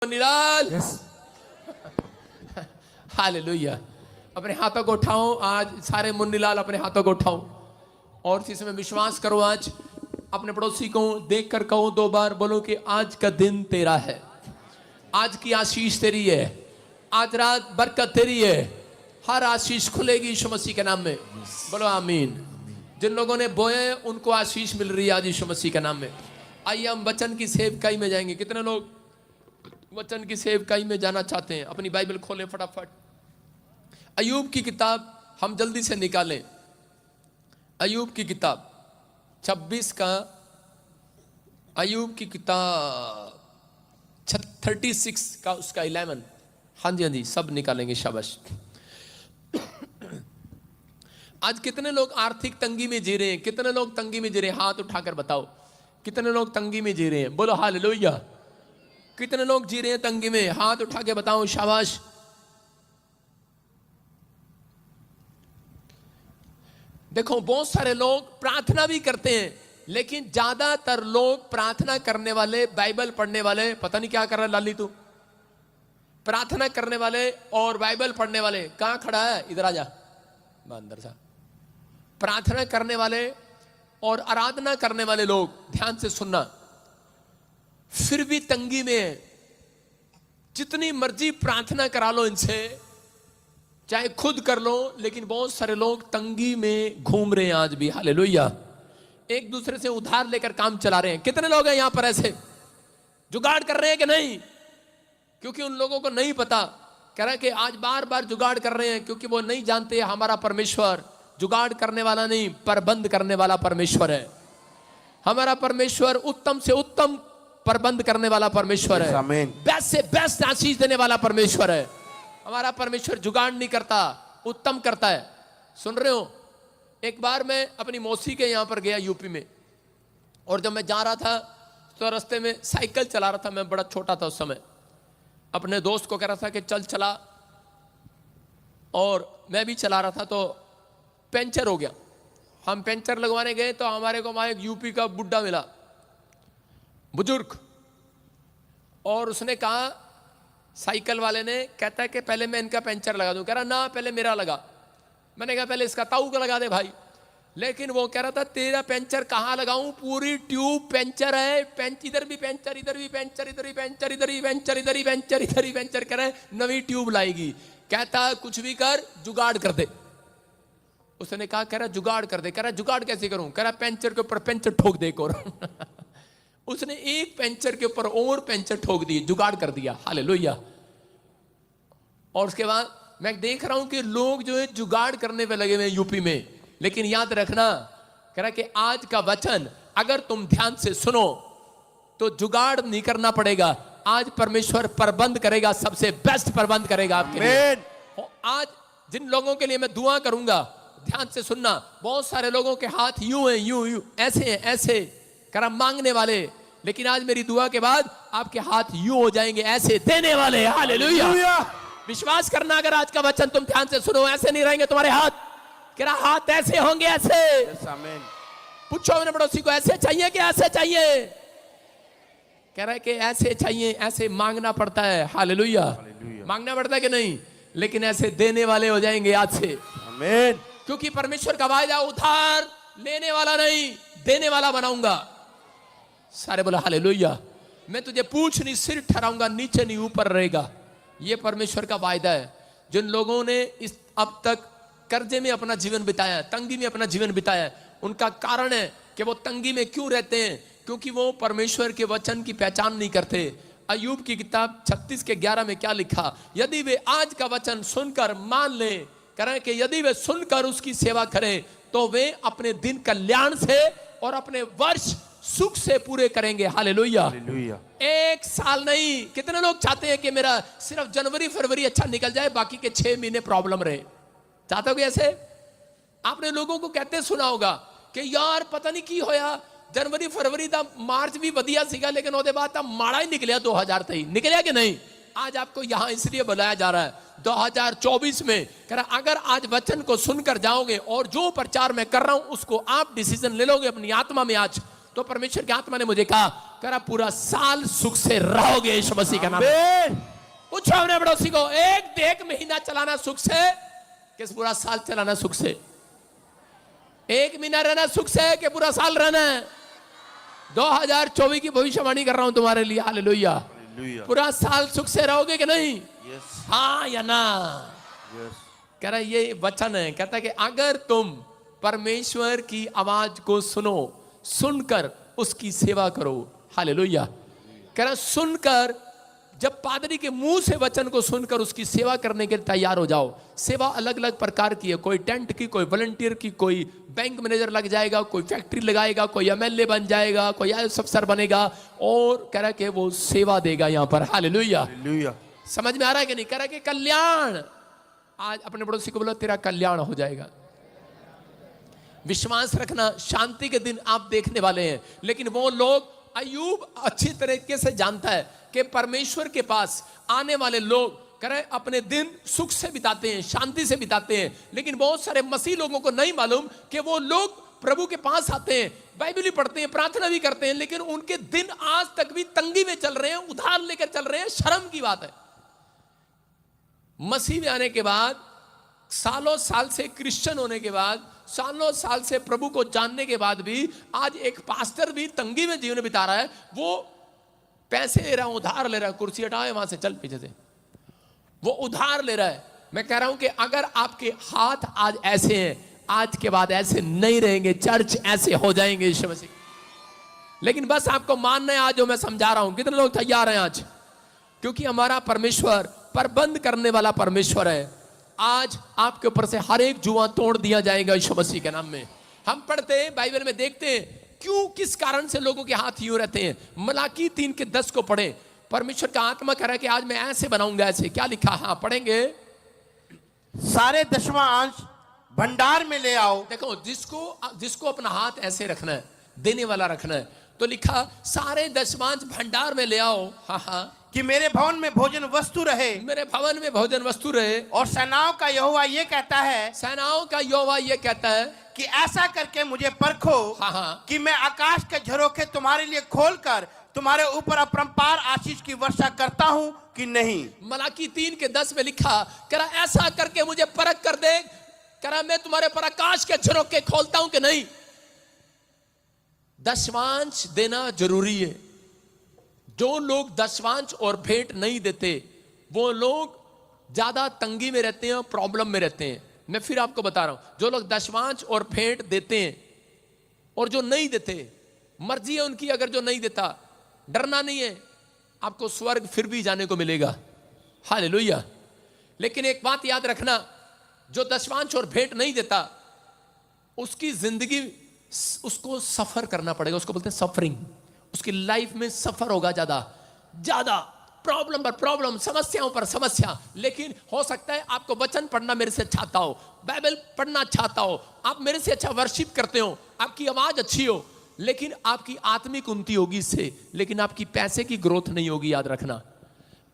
Munnilal, hallelujah. अपने हाथों को उठाओ, आज सारे मुन्नीलाल अपने हाथों को उठाओ और इसमें विश्वास करो। आज अपने पड़ोसी को देख कर कहो 2 बार, बोलो कि आज का दिन तेरा है, आज की आशीष तेरी है, आज रात बरकत तेरी है, हर आशीष खुलेगी यीशु मसीह के नाम में। बोलो आमीन। जिन लोगों ने बोए उनको आशीष मिल रही है आज यीशु मसीह के नाम में। आइए हम वचन की सेवकाई में जाएंगे। कितने लोग वचन की सेवकाई में जाना चाहते हैं? अपनी बाइबल खोलें फटाफट। अय्यूब की किताब हम जल्दी से निकालें। अय्यूब की किताब 26 का, अय्यूब की किताब 36 का उसका 11। हाँ जी हाँ जी, सब निकालेंगे, शाबाश। आज कितने लोग आर्थिक तंगी में जी रहे हैं? कितने लोग तंगी में जी रहे हैं? हाथ उठाकर बताओ कितने लोग तंगी में जी रहे हैं। बोलो हालेलुया। कितने लोग जी रहे हैं तंगी में? हाथ उठा के बताओ, शाबाश। देखो बहुत सारे लोग प्रार्थना भी करते हैं, लेकिन ज्यादातर लोग प्रार्थना करने वाले, बाइबल पढ़ने वाले, पता नहीं क्या कर रहा है लाली तू, प्रार्थना करने वाले और बाइबल पढ़ने वाले कहां खड़ा है? इधर आ जा, अंदर सा। प्रार्थना करने वाले और आराधना करने वाले लोग, ध्यान से सुनना, फिर भी तंगी में है। जितनी मर्जी प्रार्थना करा लो इनसे, चाहे खुद कर लो, लेकिन बहुत सारे लोग तंगी में घूम रहे हैं आज भी। हालेलुया। एक दूसरे से उधार लेकर काम चला रहे हैं। कितने लोग हैं यहां पर ऐसे जुगाड़ कर रहे हैं कि नहीं? क्योंकि उन लोगों को नहीं पता, कह रहा है कि आज बार बार जुगाड़ कर रहे हैं, क्योंकि वो नहीं जानते हमारा परमेश्वर जुगाड़ करने वाला नहीं, प्रबंध करने वाला परमेश्वर है। हमारा परमेश्वर उत्तम से उत्तम प्रबंध करने वाला परमेश्वर है, बेस्ट से बेस्ट आशीष देने वाला परमेश्वर है। हमारा परमेश्वर जुगाड़ नहीं करता, उत्तम करता है। सुन रहे हो? एक बार मैं अपनी मौसी के यहां पर गया यूपी में, और जब मैं जा रहा था तो रास्ते में साइकिल चला रहा था, मैं बड़ा छोटा था उस समय, अपने दोस्त को कह रहा था कि चल चला, और मैं भी चला रहा था, तो पंचर हो गया। हम पंचर लगवाने गए तो हमारे को वहां एक यूपी का बुड्ढा मिला, बुजुर्ग, और उसने कहा, साइकिल वाले ने, कहता है कि पहले मैं इनका पंचर लगा दूं। कह रहा ना, पहले मेरा लगा। मैंने कहा पहले इसका ताऊ को लगा दे भाई। लेकिन वो कह रहा था तेरा पंचर कहाँ लगाऊं, पूरी ट्यूब पंचर है, इधर भी पंचर, इधर भी पंचर, इधर भी पंचर, इधर भी पंचर, इधर ही पंचर, इधर ही पंचर। कह रहा है नवी ट्यूब लाएगी। कहता कुछ भी कर, जुगाड़ कर दे। उसने कहा, कह रहा जुगाड़ कर दे। कह रहा जुगाड़ कैसे करूं? कह रहा पंचर के ऊपर पंचर ठोक दे। उसने एक पंचर के ऊपर और पंचर ठोक दिए, जुगाड़ कर दिया। हालेलुया। और उसके बाद मैं देख रहा हूं कि लोग जो है जुगाड़ करने पे लगे हुए यूपी में। लेकिन याद रखना, कह रहा कि आज का वचन अगर तुम ध्यान से सुनो तो जुगाड़ नहीं करना पड़ेगा। आज परमेश्वर प्रबंध करेगा, सबसे बेस्ट प्रबंध करेगा आपके लिए। आज जिन लोगों के लिए मैं दुआ करूंगा, ध्यान से सुनना, बहुत सारे लोगों के हाथ यूं हैं, यूं ऐसे हैं, ऐसे करा मांगने वाले, लेकिन आज मेरी दुआ के बाद आपके हाथ यूं हो जाएंगे, ऐसे देने वाले। हालेलुया। विश्वास करना, अगर आज का वचन तुम ध्यान से सुनो, ऐसे नहीं रहेंगे तुम्हारे हाथ। कह रहा हाथ ऐसे होंगे, ऐसे। पूछो अपने पड़ोसी को, ऐसे चाहिए कि ऐसे चाहिए? कह रहा है कि ऐसे चाहिए। ऐसे मांगना पड़ता है। हालेलुया। मांगना पड़ता है कि नहीं? लेकिन ऐसे देने वाले हो जाएंगे आज से। आमीन। क्योंकि परमेश्वर का वायदा उधार लेने वाला नहीं, देने वाला बनाऊंगा। सारे बोला हालेलुया। मैं तुझे पूछ नहीं सिर ठहराऊंगा, नीचे नहीं ऊपर रहेगा। ये परमेश्वर का वायदा है। जिन लोगों ने इस अब तक कर्जे में अपना जीवन बिताया, तंगी में अपना जीवन बिताया, उनका कारण है कि वो तंगी में क्यों रहते हैं? क्योंकि वो परमेश्वर के वचन की पहचान नहीं करते। अय्यूब की किताब 36 के 11 में क्या लिखा? यदि वे आज का वचन सुनकर मान ले, करें कि यदि वे सुनकर उसकी सेवा करें, तो वे अपने दिन कल्याण से और अपने वर्ष सुख से पूरे करेंगे। हालेलुया। एक साल नहीं। कितने लोग चाहते हैं कि मेरा सिर्फ जनवरी फरवरी अच्छा निकल जाए, बाकी के 6 महीने प्रॉब्लम रहे? चाहते हो ऐसे? आपने लोगों को कहते सुना होगा कि यार पता नहीं की होया, जनवरी फरवरी था, मार्च भी बढ़िया सीगा, लेकिन उसके बाद माड़ा ही निकलिया 2023। निकलिया कि नहीं? आज आपको यहां इसलिए बुलाया जा रहा है 2024 में। कह रहा अगर आज वचन को सुनकर जाओगे और जो प्रचार मैं कर रहा हूं उसको आप डिसीजन ले लोगे अपनी आत्मा में आज, तो परमेश्वर की आत्मा ने मुझे कहा करा पूरा साल सुख से रहोगे यीशु मसीह का नाम में। आमीन। पूछो अपने पड़ोसी को, एक महीना चलाना सुख से कि पूरा साल चलाना सुख से? एक महीना रहना सुख से है कि पूरा साल रहना है? 2024 की भविष्यवाणी कर रहा हूं तुम्हारे लिए। हालेलुया। हालेलुया। पूरा साल सुख से रहोगे कि नहीं? यस हाँ या ना? यस। कह रहा ये वचन है, कहता है कि अगर तुम परमेश्वर की आवाज को सुनो, सुनकर उसकी सेवा करो। हालेलुया। कह रहा सुनकर, जब पादरी के मुंह से वचन को सुनकर उसकी सेवा करने के लिए तैयार हो जाओ। सेवा अलग अलग प्रकार की है, कोई टेंट की, कोई वॉलंटियर की, कोई बैंक मैनेजर लग जाएगा, कोई फैक्ट्री लगाएगा, कोई एमएलए बन जाएगा, कोई आईएएस अफसर बनेगा और कह रहा कि वो सेवा देगा यहां पर। हालेलुया। हालेलुया। समझ में आ रहा है कि नहीं? कह रहा कि कल्याण, आज अपने पड़ोसी को बोलो तेरा कल्याण हो जाएगा। विश्वास रखना, शांति के दिन आप देखने वाले हैं। लेकिन वो लोग, अय्यूब अच्छी तरीके से जानता है कि परमेश्वर के पास आने वाले लोग करे अपने दिन सुख से बिताते हैं, शांति से बिताते हैं। लेकिन बहुत सारे मसीह लोगों को नहीं मालूम कि वो लोग प्रभु के पास आते हैं, बाइबल भी पढ़ते हैं, प्रार्थना भी करते हैं, लेकिन उनके दिन आज तक भी तंगी में चल रहे हैं, उधार लेकर चल रहे हैं। शर्म की बात है। मसीह में आने के बाद, सालों साल से क्रिश्चियन होने के बाद, सालों साल से प्रभु को जानने के बाद भी आज एक पास्टर भी तंगी में जीवन बिता रहा है। वो पैसे ले रहा है, उधार ले रहा है। कुर्सी हटाओ वहां से, चल पीछे से। वो उधार ले रहा है। मैं कह रहा हूं कि अगर आपके हाथ आज ऐसे हैं, आज के बाद ऐसे नहीं रहेंगे। चर्च ऐसे हो जाएंगे यीशु मसीह। लेकिन बस आपको मानना है आज जो मैं समझा रहा हूं। कितने लोग तैयार हैं आज? क्योंकि हमारा परमेश्वर प्रबंध करने वाला परमेश्वर है। आज आपके ऊपर से हर एक जुआ तोड़ दिया जाएगा यीशु मसीह के नाम में। हम पढ़ते हैं बाइबल में, देखते हैं क्यों, किस कारण से लोगों के हाथ यूं रहते हैं। मलाकी 3:10 को पढ़े। परमेश्वर का आत्मा कह रहा है कि आज मैं ऐसे बनाऊंगा, ऐसे। क्या लिखा? हाँ पढ़ेंगे। सारे दसवां अंश भंडार में ले आओ। देखो, जिसको अपना हाथ ऐसे रखना है, देने वाला रखना है, तो लिखा सारे दशमांश भंडार में ले आओ। हाँ, कि मेरे भवन में भोजन वस्तु रहे। मेरे भवन में भोजन वस्तु रहे। और सेनाओं का यहोवा ये कहता है, सेनाओं का यहोवा ये कहता है कि ऐसा करके मुझे परखो, हाँ, कि मैं आकाश के झरोखे तुम्हारे लिए खोलकर तुम्हारे ऊपर अपरंपार आशीष की वर्षा करता हूं कि नहीं। मलाकी 3:10 में लिखा, करा ऐसा करके मुझे परख कर दे, करा मैं तुम्हारे ऊपर आकाश के झरोखे खोलता हूं कि नहीं। दशवांश देना जरूरी है। जो लोग दशवांश और भेंट नहीं देते, वो लोग ज्यादा तंगी में रहते हैं और प्रॉब्लम में रहते हैं। मैं फिर आपको बता रहा हूं, जो लोग दशवांश और भेंट देते हैं और जो नहीं देते, मर्जी है उनकी। अगर जो नहीं देता, डरना नहीं है, आपको स्वर्ग फिर भी जाने को मिलेगा। हालेलुया। लेकिन एक बात याद रखना, जो दशवांश और भेंट नहीं देता, उसकी जिंदगी, उसको सफर करना पड़ेगा। उसको बोलते हैं सफरिंग। उसकी लाइफ में सफर होगा, ज्यादा प्रॉब्लम पर प्रॉब्लम, समस्याओं पर समस्या। लेकिन हो सकता है आपको वचन पढ़ना मेरे से अच्छा आता हो, बाइबल पढ़ना अच्छा आता हो, आप मेरे से अच्छा वर्शिप करते हो, आपकी आवाज अच्छी हो, लेकिन आपकी आत्मिक उन्नति होगी इससे, लेकिन आपकी पैसे की ग्रोथ नहीं होगी। याद रखना,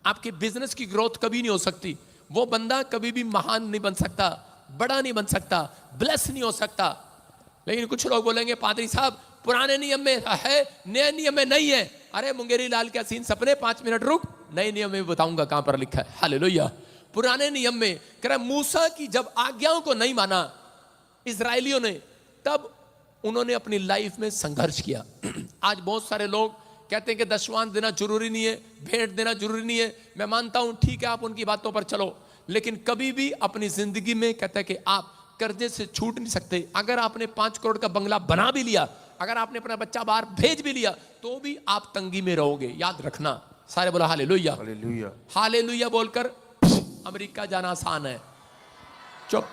आपके बिजनेस की ग्रोथ कभी नहीं हो सकती। वो बंदा कभी भी महान नहीं बन सकता, बड़ा नहीं बन सकता, ब्लेस नहीं हो सकता। लेकिन कुछ लोग बोलेंगे, पादरी साहब पुराने नियम में है, नए नियम में नहीं है। अरे मुंगेरी लाल के हसीन सपने, 5 मिनट रुक, नए नियम में बताऊंगा कहां पर लिखा है। हालेलुया। पुराने नियम में कह रहा, मूसा की जब आज्ञाओं को नहीं माना इजरायलियों ने, तब उन्होंने अपनी लाइफ में संघर्ष किया। आज बहुत सारे लोग कहते हैं कि दशवांश देना जरूरी नहीं है, भेंट देना जरूरी नहीं है। मैं मानता हूं, ठीक है, आप उनकी बातों पर चलो, लेकिन कभी भी अपनी जिंदगी में कहता है कि आप कर्जे से छूट नहीं सकते। अगर आपने 5 करोड़ का बंगला बना भी लिया, अगर आपने अपना बच्चा बाहर भेज भी लिया, तो भी आप तंगी में रहोगे। याद रखना। सारे बोला हालेलुया। हालेलुया। हालेलुया बोलकर अमेरिका जाना आसान है। चुप,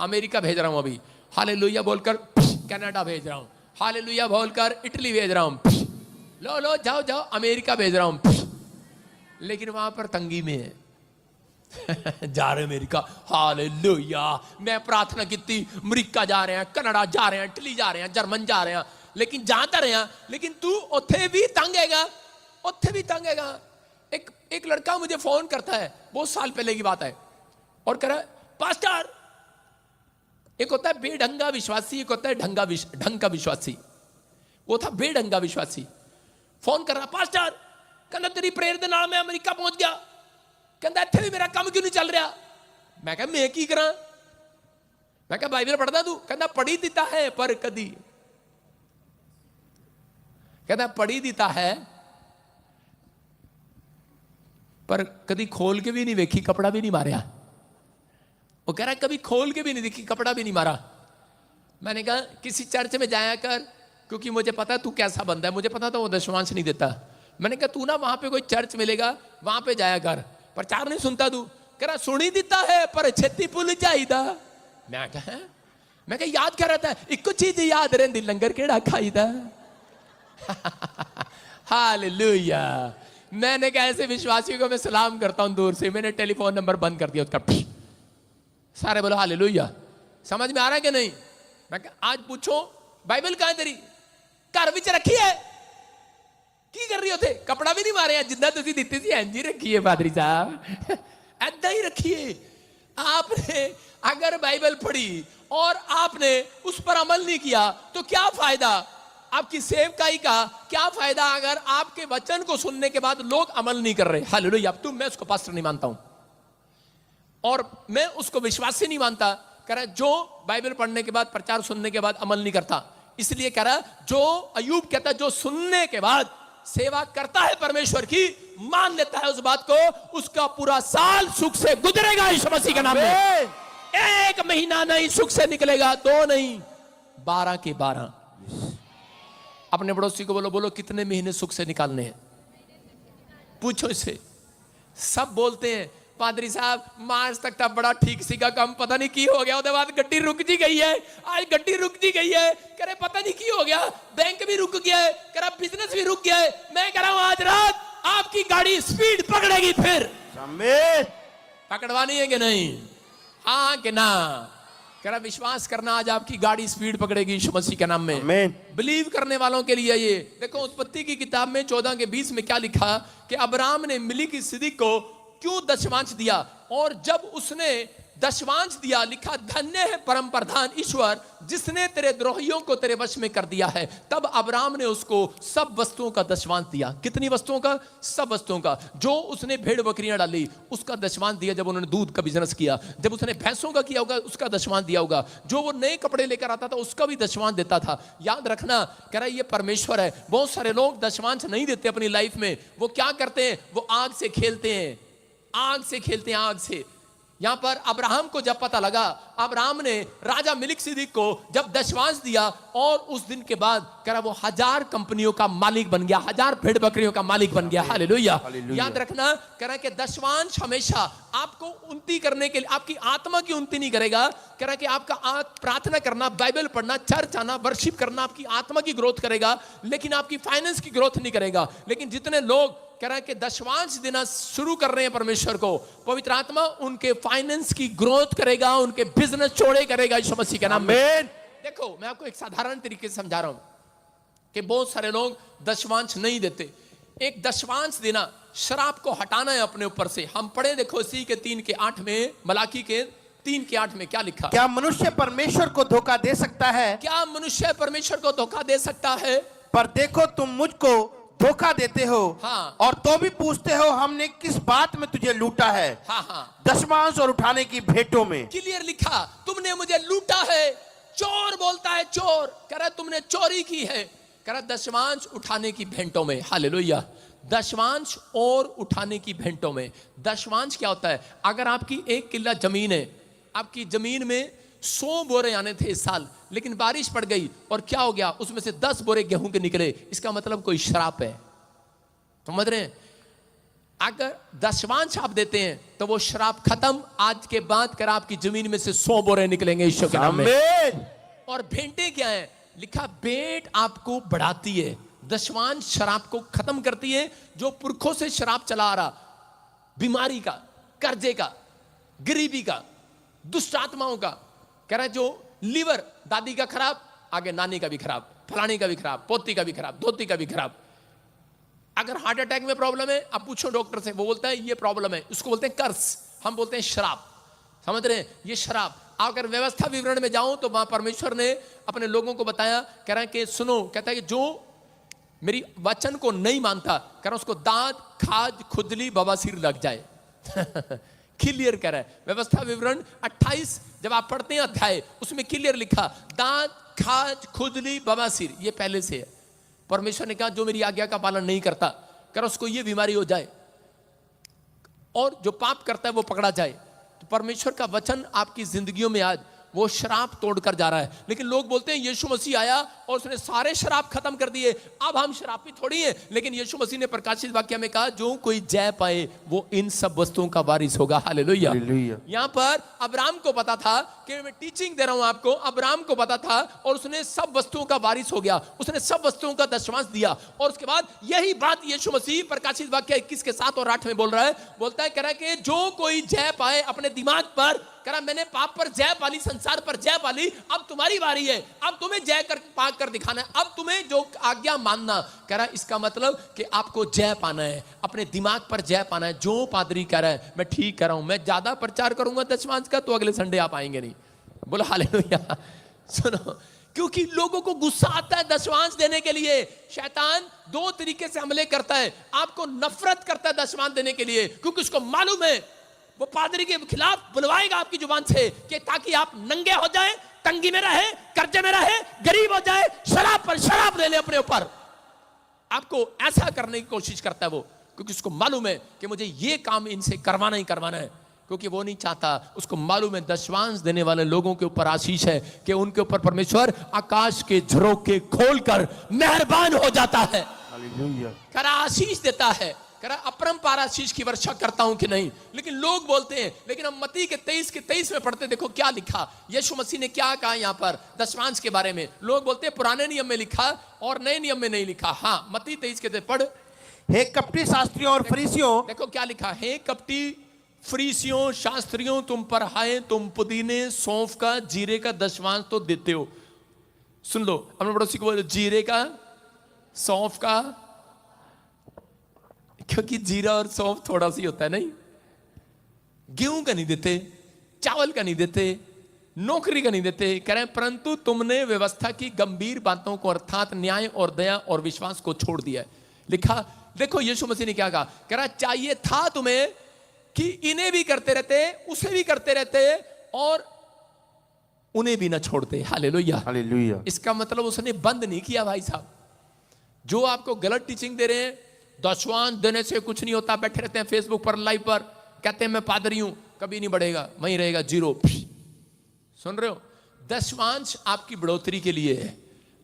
अमेरिका भेज रहा हूं अभी। हालेलुया बोलकर कनाडा भेज रहा हूं। हालेलुया बोलकर इटली भेज रहा हूं। लो जाओ जाओ, अमेरिका भेज रहा हूं। लेकिन वहां पर तंगी में है। जा रहे अमेरिका, हालेलुया। मैं प्रार्थना की, अमेरिका जा रहे हैं, कनाडा जा रहे हैं, इटली जा रहे हैं, जर्मन जा रहे हैं, लेकिन जाता रहे, लेकिन तू उत्थे भी तंगेगा, उत्थे भी तंगेगा। एक लड़का मुझे फोन करता है, बहुत साल पहले की बात है, और कह रहा है, पास्टर, एक होता है बेढंगा विश्वासी, एक होता है ढंग का विश्वासी। वो था बेढंगा विश्वासी। फोन कर रहा, पास्टर कहना तेरी प्रेयर दे नाल मैं अमेरिका पहुंच गया, कहता इत्थे भी मेरा काम क्यों नहीं चल रहा। मैं कहा मैं की करा, मैं कहा बाइबल पढ़दा तू, कहता पढ़ी दिता है पर कदी, कहता पढ़ी दिता है पर कभी खोल के भी नहीं देखी, कपड़ा भी नहीं मारा। वो कह रहा कभी खोल के भी नहीं देखी, कपड़ा भी नहीं मारा। मैंने कहा किसी चर्च में जाया कर, क्योंकि मुझे पता तू कैसा बंदा है, मुझे पता था वो दशमांश नहीं देता। मैंने कहा तू ना वहां पे कोई चर्च मिलेगा वहां पे जाया कर, प्रचार नहीं सुनता तू। कह रहा सुनी दिता है पर छेती भुल जाईदा। मैं कहा याद कर रहा था, एक चीज याद रही, लंगर केड़ा खाईदा। हालेलुया। मैंने कहा ऐसे विश्वासियों को मैं सलाम करता हूं दूर से। मैंने टेलीफोन नंबर बंद कर दिया उसका। सारे बोलो हालेलुया। समझ में आ रहा है कि नहीं? मैं कहा आज पूछो बाइबल कहां है तेरी, घर विच रखी है की कर रही हो थे, कपड़ा भी नहीं मारे जिंदा तुसी दिती सी इंज ही रखी है पादरी साहब, ऐदा ही रखिए। आपने अगर बाइबल पढ़ी और आपने उस पर अमल नहीं किया तो क्या फायदा आपकी सेवकाई का, क्या फायदा अगर आपके वचन को सुनने के बाद लोग अमल नहीं कर रहे। हालेलुया। अब मैं उसको पास्टर नहीं मानता हूं और मैं उसको विश्वासी नहीं मानता। कह रहा जो बाइबल पढ़ने के बाद, प्रचार सुनने के बाद अमल नहीं करता। इसलिए कह रहा जो अयूब कहता जो सुनने के बाद सेवा करता है परमेश्वर की, मान लेता है उस बात को, उसका पूरा साल सुख से गुजरेगा यीशु मसीह के नाम में। एक महीना नहीं सुख से निकलेगा, 2 नहीं 12 के 12। अपने पड़ोसी को बोलो, बोलो कितने महीने सुख से निकालने हैं, पूछो इसे। सब बोलते हैं पादरी साहब मार्च तक तो बड़ा ठीक सीगा काम, पता नहीं की हो गया, उसके बाद गड्डी रुक जी गई है, आज गड्डी रुक जी गई है। कह रहे पता नहीं की हो गया, बैंक भी रुक गया है, कह रहा बिजनेस भी रुक गया है। मैं कह रहा हूं आज रात आपकी गाड़ी स्पीड पकड़ेगी, फिर पकड़वानी है कि नहीं? हाँ कि ना? कह रहा विश्वास करना आज आपकी गाड़ी स्पीड पकड़ेगी यीशु मसीह के नाम में। बिलीव करने वालों के लिए ये देखो, उत्पत्ति की किताब में 14 के 20 में क्या लिखा कि अब्राहम ने मेलिकिसिदक को क्यों दशमांश दिया, और जब उसने दशमांश दिया लिखा धन्य है परम प्रधान ईश्वर जिसने तेरे द्रोहियों को तेरे वश में कर दिया है। तब अब्राहम ने उसको सब वस्तुओं का दशमांश दिया। कितनी वस्तुओं का? सब वस्तुओं का। जो उसने भेड़ बकरियां डाली उसका दशमांश दिया, जब उन्होंने दूध का बिजनेस किया, जब उसने भैंसों का किया होगा उसका दशमांश दिया होगा, जो वो नए कपड़े लेकर आता था उसका भी दशमांश देता था। याद रखना, कह रहा है ये परमेश्वर है। बहुत सारे लोग दशमांश नहीं देते अपनी लाइफ में। वो क्या करते हैं? वो आग से खेलते हैं, आग से खेलते हैं, आग से। यहां पर अब्राहम को जब पता लगा, अब्राहम ने राजा मेलिकिसिदक को जब दशमांश दिया, और उस दिन के बाद कह रहा वो 1000 कंपनियों का मालिक बन गया, 1000 भेड़ बकरियों का मालिक बन गया। हालेलुया। याद रखना, कह रहा कि दशमांश हमेशा आपको उन्नति करने के लिए, आपकी आत्मा की उन्नति नहीं करेगा। कह रहा कि आपका प्रार्थना करना, बाइबल पढ़ना, चर्च आना, वर्शिप करना आपकी आत्मा की ग्रोथ करेगा, लेकिन आपकी फाइनेंस की ग्रोथ नहीं करेगा। लेकिन जितने लोग कह रहा है कि दशमांश देना शुरू कर रहे हैं परमेश्वर को, पवित्र आत्मा उनके फाइनेंस की ग्रोथ करेगा, उनके बिजनेस चौड़े करेगा यीशु मसीह के नाम में। देखो मैं आपको एक साधारण तरीके से समझा रहा हूं कि बहुत सारे लोग दशमांश नहीं देते। एक दशमांश देना, शराब को हटाना है अपने ऊपर से। हम पढ़े देखो इसी के 3 के 8 में, मलाकी के 3 के 8 में क्या लिखा? क्या मनुष्य परमेश्वर को धोखा दे सकता है? क्या मनुष्य परमेश्वर को धोखा दे सकता है? पर देखो तुम मुझको धोखा देते हो, हाँ। और तो भी पूछते हो हमने किस बात में तुझे लूटा है? हाँ हाँ, दशमांश और उठाने की भेंटों में। क्लियर लिखा, तुमने मुझे लूटा है। चोर बोलता है चोर, कह रहा तुमने चोरी की है। कह रहा दशमांश उठाने की भेंटों में। हालेलुया। दशमांश और उठाने की भेंटों में। दशमांश क्या होता है? अगर आपकी 1 किल्ला जमीन है, आपकी जमीन में 100 बोरे आने थे इस साल, लेकिन बारिश पड़ गई और क्या हो गया, उसमें से 10 बोरे गेहूं के निकले, इसका मतलब कोई श्राप है। समझ रहे हैं? अगर दशमांश आप देते हैं तो वो श्राप खत्म। आज के बाद कर आपकी जमीन में से 100 बोरे निकलेंगे ईश्वर के नाम में। और भेंटे क्या है? लिखा भेंट आपको बढ़ाती है, दशमांश शराब को खत्म करती है। जो पुरखों से शराब चला आ रहा, बीमारी का, कर्जे का, गरीबी का, दुष्ट आत्माओं का, कह रहा है जो लीवर दादी का खराब, आगे नानी का भी खराब, फलानी का भी खराब, पोती का भी खराब, धोती का भी खराब। अगर हार्ट अटैक में प्रॉब्लम है, आप पूछो डॉक्टर से, वो बोलता है ये प्रॉब्लम है, इसको बोलते हैं कर्स, हम बोलते हैं शराब। समझ रहे हैं? ये शराब। अगर व्यवस्था विवरण में जाऊं तो वहां परमेश्वर ने अपने लोगों को बताया, कह रहा है कि सुनो, कहता है कि जो मेरी वचन को नहीं मानता, कह रहा उसको दांत खाज खुजली बवासीर लग जाए। क्लियर कह रहा है व्यवस्था विवरण 28 जब आप पढ़ते हैं अध्याय, उसमें क्लियर लिखा दांत खाज खुजली बवासीर, ये पहले से है। परमेश्वर ने कहा जो मेरी आज्ञा का पालन नहीं करता, कह रहा उसको ये बीमारी हो जाए, और जो पाप करता है वो पकड़ा जाए। तो परमेश्वर का वचन आपकी जिंदगियों में आज वो शराब तोड़कर जा रहा है। लेकिन लोग बोलते हैं यीशु मसीह आया और उसने सारे शराब खत्म कर दिए, अब हम शराबी थोड़ी हैं। लेकिन यीशु मसीह ने प्रकाशित वाक्य में कहा जो कोई जय पाए वो इन सब वस्तुओं का वारिस होगा। हालेलुया। यहां पर अब्राहम को पता था कि मैं टीचिंग दे रहा हूं आपको, अब्राहम को पता था और उसने सब वस्तुओं का वारिस हो गया, उसने सब वस्तुओं का दशमांश दिया। और उसके बाद यही बात यीशु मसीह प्रकाशित वाक्य 21 के 7 और 8 में बोल रहा है, बोलता है कह रहा है कि जो कोई जय पाए अपने दिमाग पर, कह रहा मैंने पाप पर जय पाली, संसार पर जय पाली, अब तुम्हारी बारी है, अब तुम्हें जय कर पाकर कर दिखाना है, अब तुम्हें जो आज्ञा मानना। कह रहा इसका मतलब कि आपको जय पाना है, अपने दिमाग पर जय पाना है। जो पादरी कह रहा है मैं ठीक कर रहा हूं, मैं ज्यादा प्रचार करूंगा दशमांश का तो अगले संडे आप आएंगे नहीं। बोलो हालेलुया। सुनो, क्योंकि लोगों को गुस्सा आता है दशमांश देने के लिए। शैतान दो तरीके से हमले करता है, आपको नफरत करता है दशमांश देने के लिए, क्योंकि उसको मालूम है वो पादरी के खिलाफ बुलवाएगा आपकी जुबान से कि ताकि आप नंगे हो जाए, तंगी में रहे, कर्जे में रहे, गरीब हो जाए, शराब पर शराब ले ले अपने ऊपर। आपको ऐसा करने की कोशिश करता है वो, क्योंकि उसको मालूम है कि मुझे ये काम इनसे करवाना ही करवाना है, क्योंकि वो नहीं चाहता, उसको मालूम है दशमांश देने वाले लोगों के ऊपर आशीष है कि उनके ऊपर परमेश्वर आकाश के झरोखे खोलकर मेहरबान हो जाता है। हालेलुया। करा आशीष देता है, करा अपरंपार आशीष की वर्षा करता हूं कि नहीं। लेकिन लोग बोलते हैं, लेकिन हम मत्ती के 23 के 23 में पढ़ते, देखो क्या लिखा, यीशु मसीह ने क्या कहा यहां पर दशमांश के बारे में। लोग बोलते हैं पुराने नियम में लिखा और नए नियम में नहीं लिखा। हाँ, मत्ती 23 के पढ़। हे कपटी शास्त्रियों और फरीसियों, देखो क्या लिखा, हे कपटी फरीसियों शास्त्रियों तुम पर हाय, तुम पुदीने सौंफ का जीरे का दशमांश तो देते हो। सुन लो अपने पड़ोसी को बोलो जीरे का सौंफ का, क्योंकि जीरा और सौंफ थोड़ा सी होता है नहीं। गेहूं का नहीं देते, चावल का नहीं देते, नौकरी का नहीं देते। कह रहे परंतु तुमने व्यवस्था की गंभीर बातों को अर्थात न्याय और दया और विश्वास को छोड़ दिया है। लिखा देखो यीशु मसीह ने क्या कहा, कह रहा चाहिए था तुम्हें कि इन्हें भी करते रहते, उसे भी करते रहते और उन्हें भी ना छोड़ते। Hallelujah hallelujah. इसका मतलब उसने बंद नहीं किया भाई साहब। जो आपको गलत टीचिंग दे रहे हैं, दशमांश देने से कुछ नहीं होता, बैठे रहते हैं फेसबुक पर लाइव पर, कहते हैं मैं पादरी हूं, कभी नहीं बढ़ेगा, वहीं रहेगा जीरो। सुन रहे हो, दशमांश आपकी बढ़ोतरी के लिए है,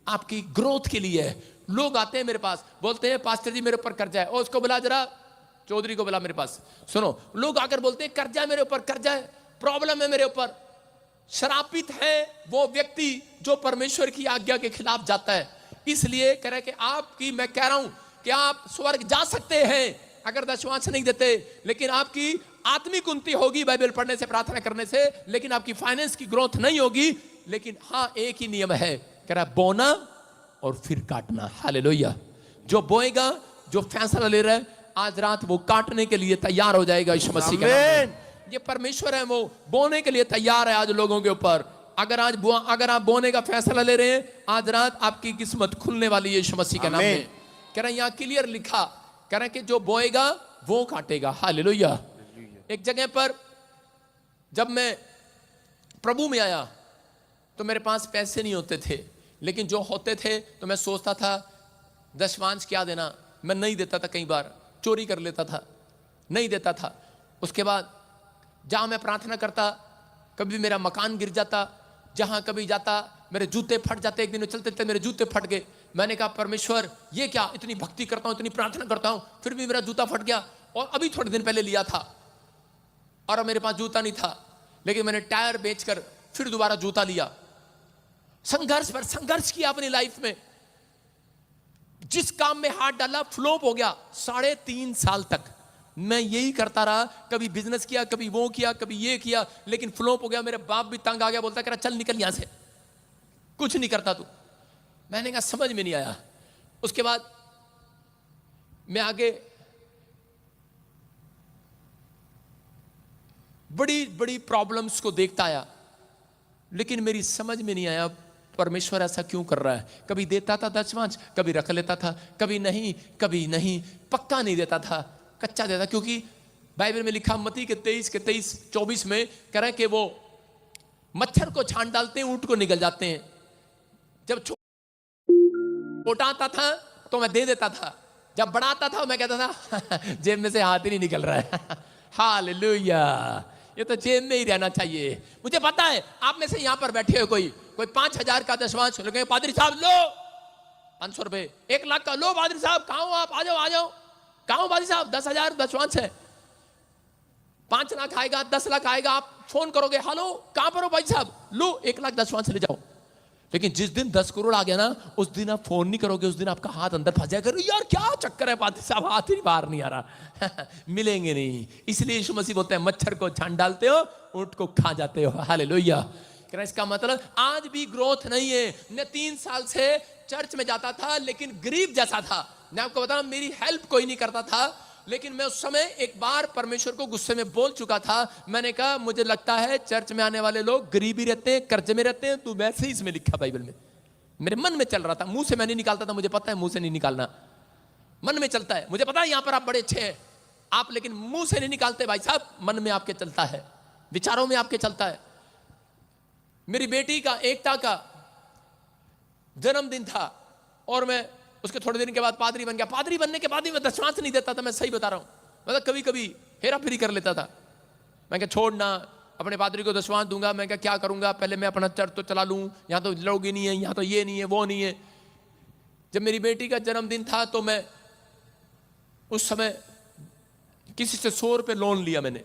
आपकी ग्रोथ के लिए है। लोग आते हैं मेरे पास, बोलते हैं पास्टर जी मेरे ऊपर कर्जा है, और उसको बुला जरा, चौधरी को बुला मेरे पास। सुनो, लोग आकर बोलते हैं कर्जा है मेरे ऊपर, कर्जा है, प्रॉब्लम है मेरे ऊपर। श्रापित है वो व्यक्ति जो परमेश्वर की आज्ञा के खिलाफ जाता है। इसलिए कह रहे कि आपकी, मैं कह रहा हूं कि आप स्वर्ग जा सकते हैं अगर दशमांश नहीं देते, लेकिन आपकी आत्मिक उन्नति होगी बाइबल पढ़ने से, प्रार्थना करने से, लेकिन आपकी फाइनेंस की ग्रोथ नहीं होगी। लेकिन हाँ, एक ही नियम है, कह रहा बोना और फिर काटना। हालेलुया। जो बोएगा, जो फैसला ले रहा है, आज रात वो काटने के लिए तैयार हो जाएगा यीशु मसीह के नाम में। ये परमेश्वर है, वो बोने के लिए तैयार है आज लोगों के ऊपर। अगर आप बोने का फैसला ले रहे हैं, आज रात आपकी किस्मत खुलने वाली है यीशु मसीह के नाम में। कह रहे यहाँ क्लियर लिखा, कह रहे कि जो बोएगा वो काटेगा। हालेलुया। एक जगह पर जब मैं प्रभु में आया तो मेरे पास पैसे नहीं होते थे, लेकिन जो होते थे तो मैं सोचता था दशमांश क्या देना, मैं नहीं देता था, कई बार चोरी कर लेता था, नहीं देता था। उसके बाद जहां मैं प्रार्थना करता, कभी मेरा मकान गिर जाता, जहां कभी जाता मेरे जूते फट जाते। एक दिन चलते चलते मेरे जूते फट गए। मैंने कहा परमेश्वर ये क्या, इतनी भक्ति करता हूं, इतनी प्रार्थना करता हूं, फिर भी मेरा जूता फट गया। और अभी थोड़े दिन पहले लिया था और मेरे पास जूता नहीं था, लेकिन मैंने टायर बेचकर फिर दोबारा जूता लिया। संघर्ष पर संघर्ष किया अपनी लाइफ में। जिस काम में हाथ डाला फ्लॉप हो गया। 3.5 साल तक मैं यही करता रहा, कभी बिजनेस किया, कभी वो किया, कभी ये किया, लेकिन फ्लॉप हो गया। मेरे बाप भी तंग आ गया, बोलता कह चल निकल यहां से, कुछ नहीं करता तू। मैंने कहा समझ में नहीं आया। उसके बाद मैं आगे बड़ी बड़ी प्रॉब्लम्स को देखता आया, लेकिन मेरी समझ में नहीं आया परमेश्वर ऐसा क्यों कर रहा है? कभी देता था दशमांश, कभी रख लेता था, कभी नहीं, पक्का नहीं देता था, कच्चा देता। क्योंकि बाइबल में लिखा मत्ती के 23:24 में कह रहे हैं कि वो मच्छर को छान डालते हैं, ऊंट को निकल जाते हैं। जब छोटा आता था तो मैं दे देता था, जब बड़ा आता था मैं कहता था जेब में से हाथ ही नहीं निकल रहा है। हालेलुया, ये तो जेब में ही रहना चाहिए। मुझे पता है आप में से यहां पर बैठे हो कोई 5,000 का दशमांश लगे, पादरी साहब लो 500 रुपए, 1 लाख का लो पादरी साहब, कहाँ हो आप, आ जाओ, कहाँ हो पादरी साहब, 10,000 दशमांश है, 5 लाख आएगा, 10 लाख आएगा, आप फोन करोगे, हेलो कहां पर हो भाई साहब, लो 1 लाख दशमांश ले जाओ। लेकिन जिस दिन 10 करोड़ आ गया ना, उस दिन आप फोन नहीं करोगे, उस दिन आपका हाथ अंदर फंस जाएगा, यार क्या चक्कर है पादरी साहब, हाथ ही बाहर नहीं आ रहा। मिलेंगे नहीं। इसलिए यीशु मसीह बोलते हैं मच्छर को छान डालते हो, ऊंट को खा जाते हो। हालेलुया। इसका मतलब आज भी ग्रोथ नहीं है। मैं 3 साल से चर्च में जाता था लेकिन गरीब जैसा था। मैं आपको बता रहा हूं, मेरी हेल्प कोई नहीं करता था, लेकिन मैं उस समय एक बार परमेश्वर को गुस्से में बोल चुका था। मैंने कहा मुझे लगता है चर्च में आने वाले लोग गरीबी रहते हैं, कर्जे में रहते हैं, तू वैसे ही इसमें लिखा बाइबल में। मेरे मन में चल रहा था, मुंह से मैं नहीं निकालता था, मुझे पता है मुंह से नहीं निकालना, मन में चलता है। मुझे पता है यहां पर आप बड़े अच्छे हैं आप, लेकिन मुंह से नहीं निकालते भाई साहब, मन में आपके चलता है, विचारों में आपके चलता है। मेरी बेटी का एकता का जन्मदिन था और मैं उसके थोड़े दिन के बाद पादरी बन गया। पादरी बनने के बाद भी मैं दशमांश नहीं देता था, मैं सही बता रहा हूं। मतलब कभी कभी हेरा फेरी कर लेता था। मैं क्या छोड़ना, अपने पादरी को दशमांश दूंगा। मैं क्या करूंगा, पहले मैं अपना चर्च तो चला लूं, यहां तो लोग ही नहीं है, यहां तो ये नहीं है, वो नहीं है। जब मेरी बेटी का जन्मदिन था तो मैं उस समय किसी से 100 रुपये लोन लिया। मैंने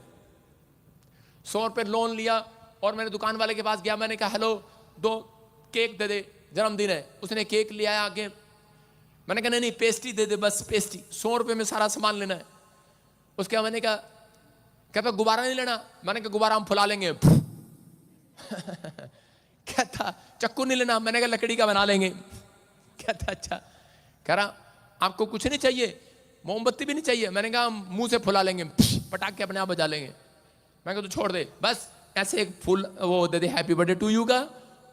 100 रुपये लोन लिया और मैंने दुकान वाले के पास गया। मैंने कहा हेलो 2 केक दे दे, जन्मदिन है। उसने केक ले आया आगे। मैंने कहा नहीं पेस्ट्री दे दे, बस पेस्ट्री, 100 रुपये में सारा सामान लेना है। उसके बाद मैंने कहा कहता गुब्बारा नहीं लेना। मैंने कहा गुब्बारा हम फुला लेंगे। कहता चक्कू नहीं लेना। मैंने कहा लकड़ी का बना लेंगे। कहता अच्छा। कह रहा आपको कुछ नहीं चाहिए, मोमबत्ती भी नहीं चाहिए। मैंने कहा हम मुंह से फुला लेंगे, पटाखे अपने आप बजा लेंगे। मैं कहा तू छोड़ दे, बस ऐसे एक फूल वो दे दे हैप्पी बर्थडे टू यू का,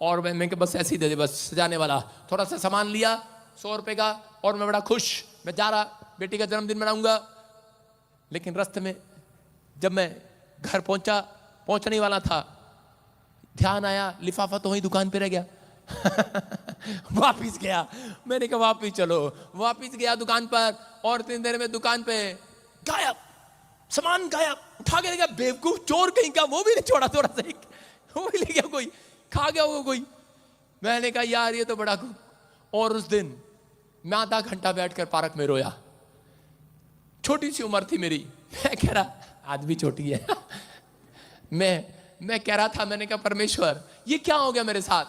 और मैं बस ऐसे ही दे दे, बस सजाने वाला। थोड़ा सा सामान लिया 100 रुपये का और मैं बड़ा खुश, मैं जा रहा बेटी का जन्मदिन मनाऊंगा। लेकिन रास्ते में जब मैं घर पहुंचने वाला था, ध्यान आया लिफाफा तो वहीं दुकान पे रह गया। वापिस गया। मैंने कहा वापिस चलो, वापिस गया दुकान पर और 3 देर में दुकान पे गायब, सामान गायब। उठा के ले गया, बेवकूफ चोर कहीं का, वो भी नहीं छोड़ा, थोड़ा सा वो भी ले गया, कोई खा गया वो कोई। मैंने कहा यार ये तो बड़ा। और उस दिन मैं आधा घंटा बैठकर पार्क में रोया। छोटी सी उम्र थी मेरी। मैं कह रहा आज भी छोटी है। मैं कह रहा था, मैंने कहा परमेश्वर ये क्या हो गया मेरे साथ,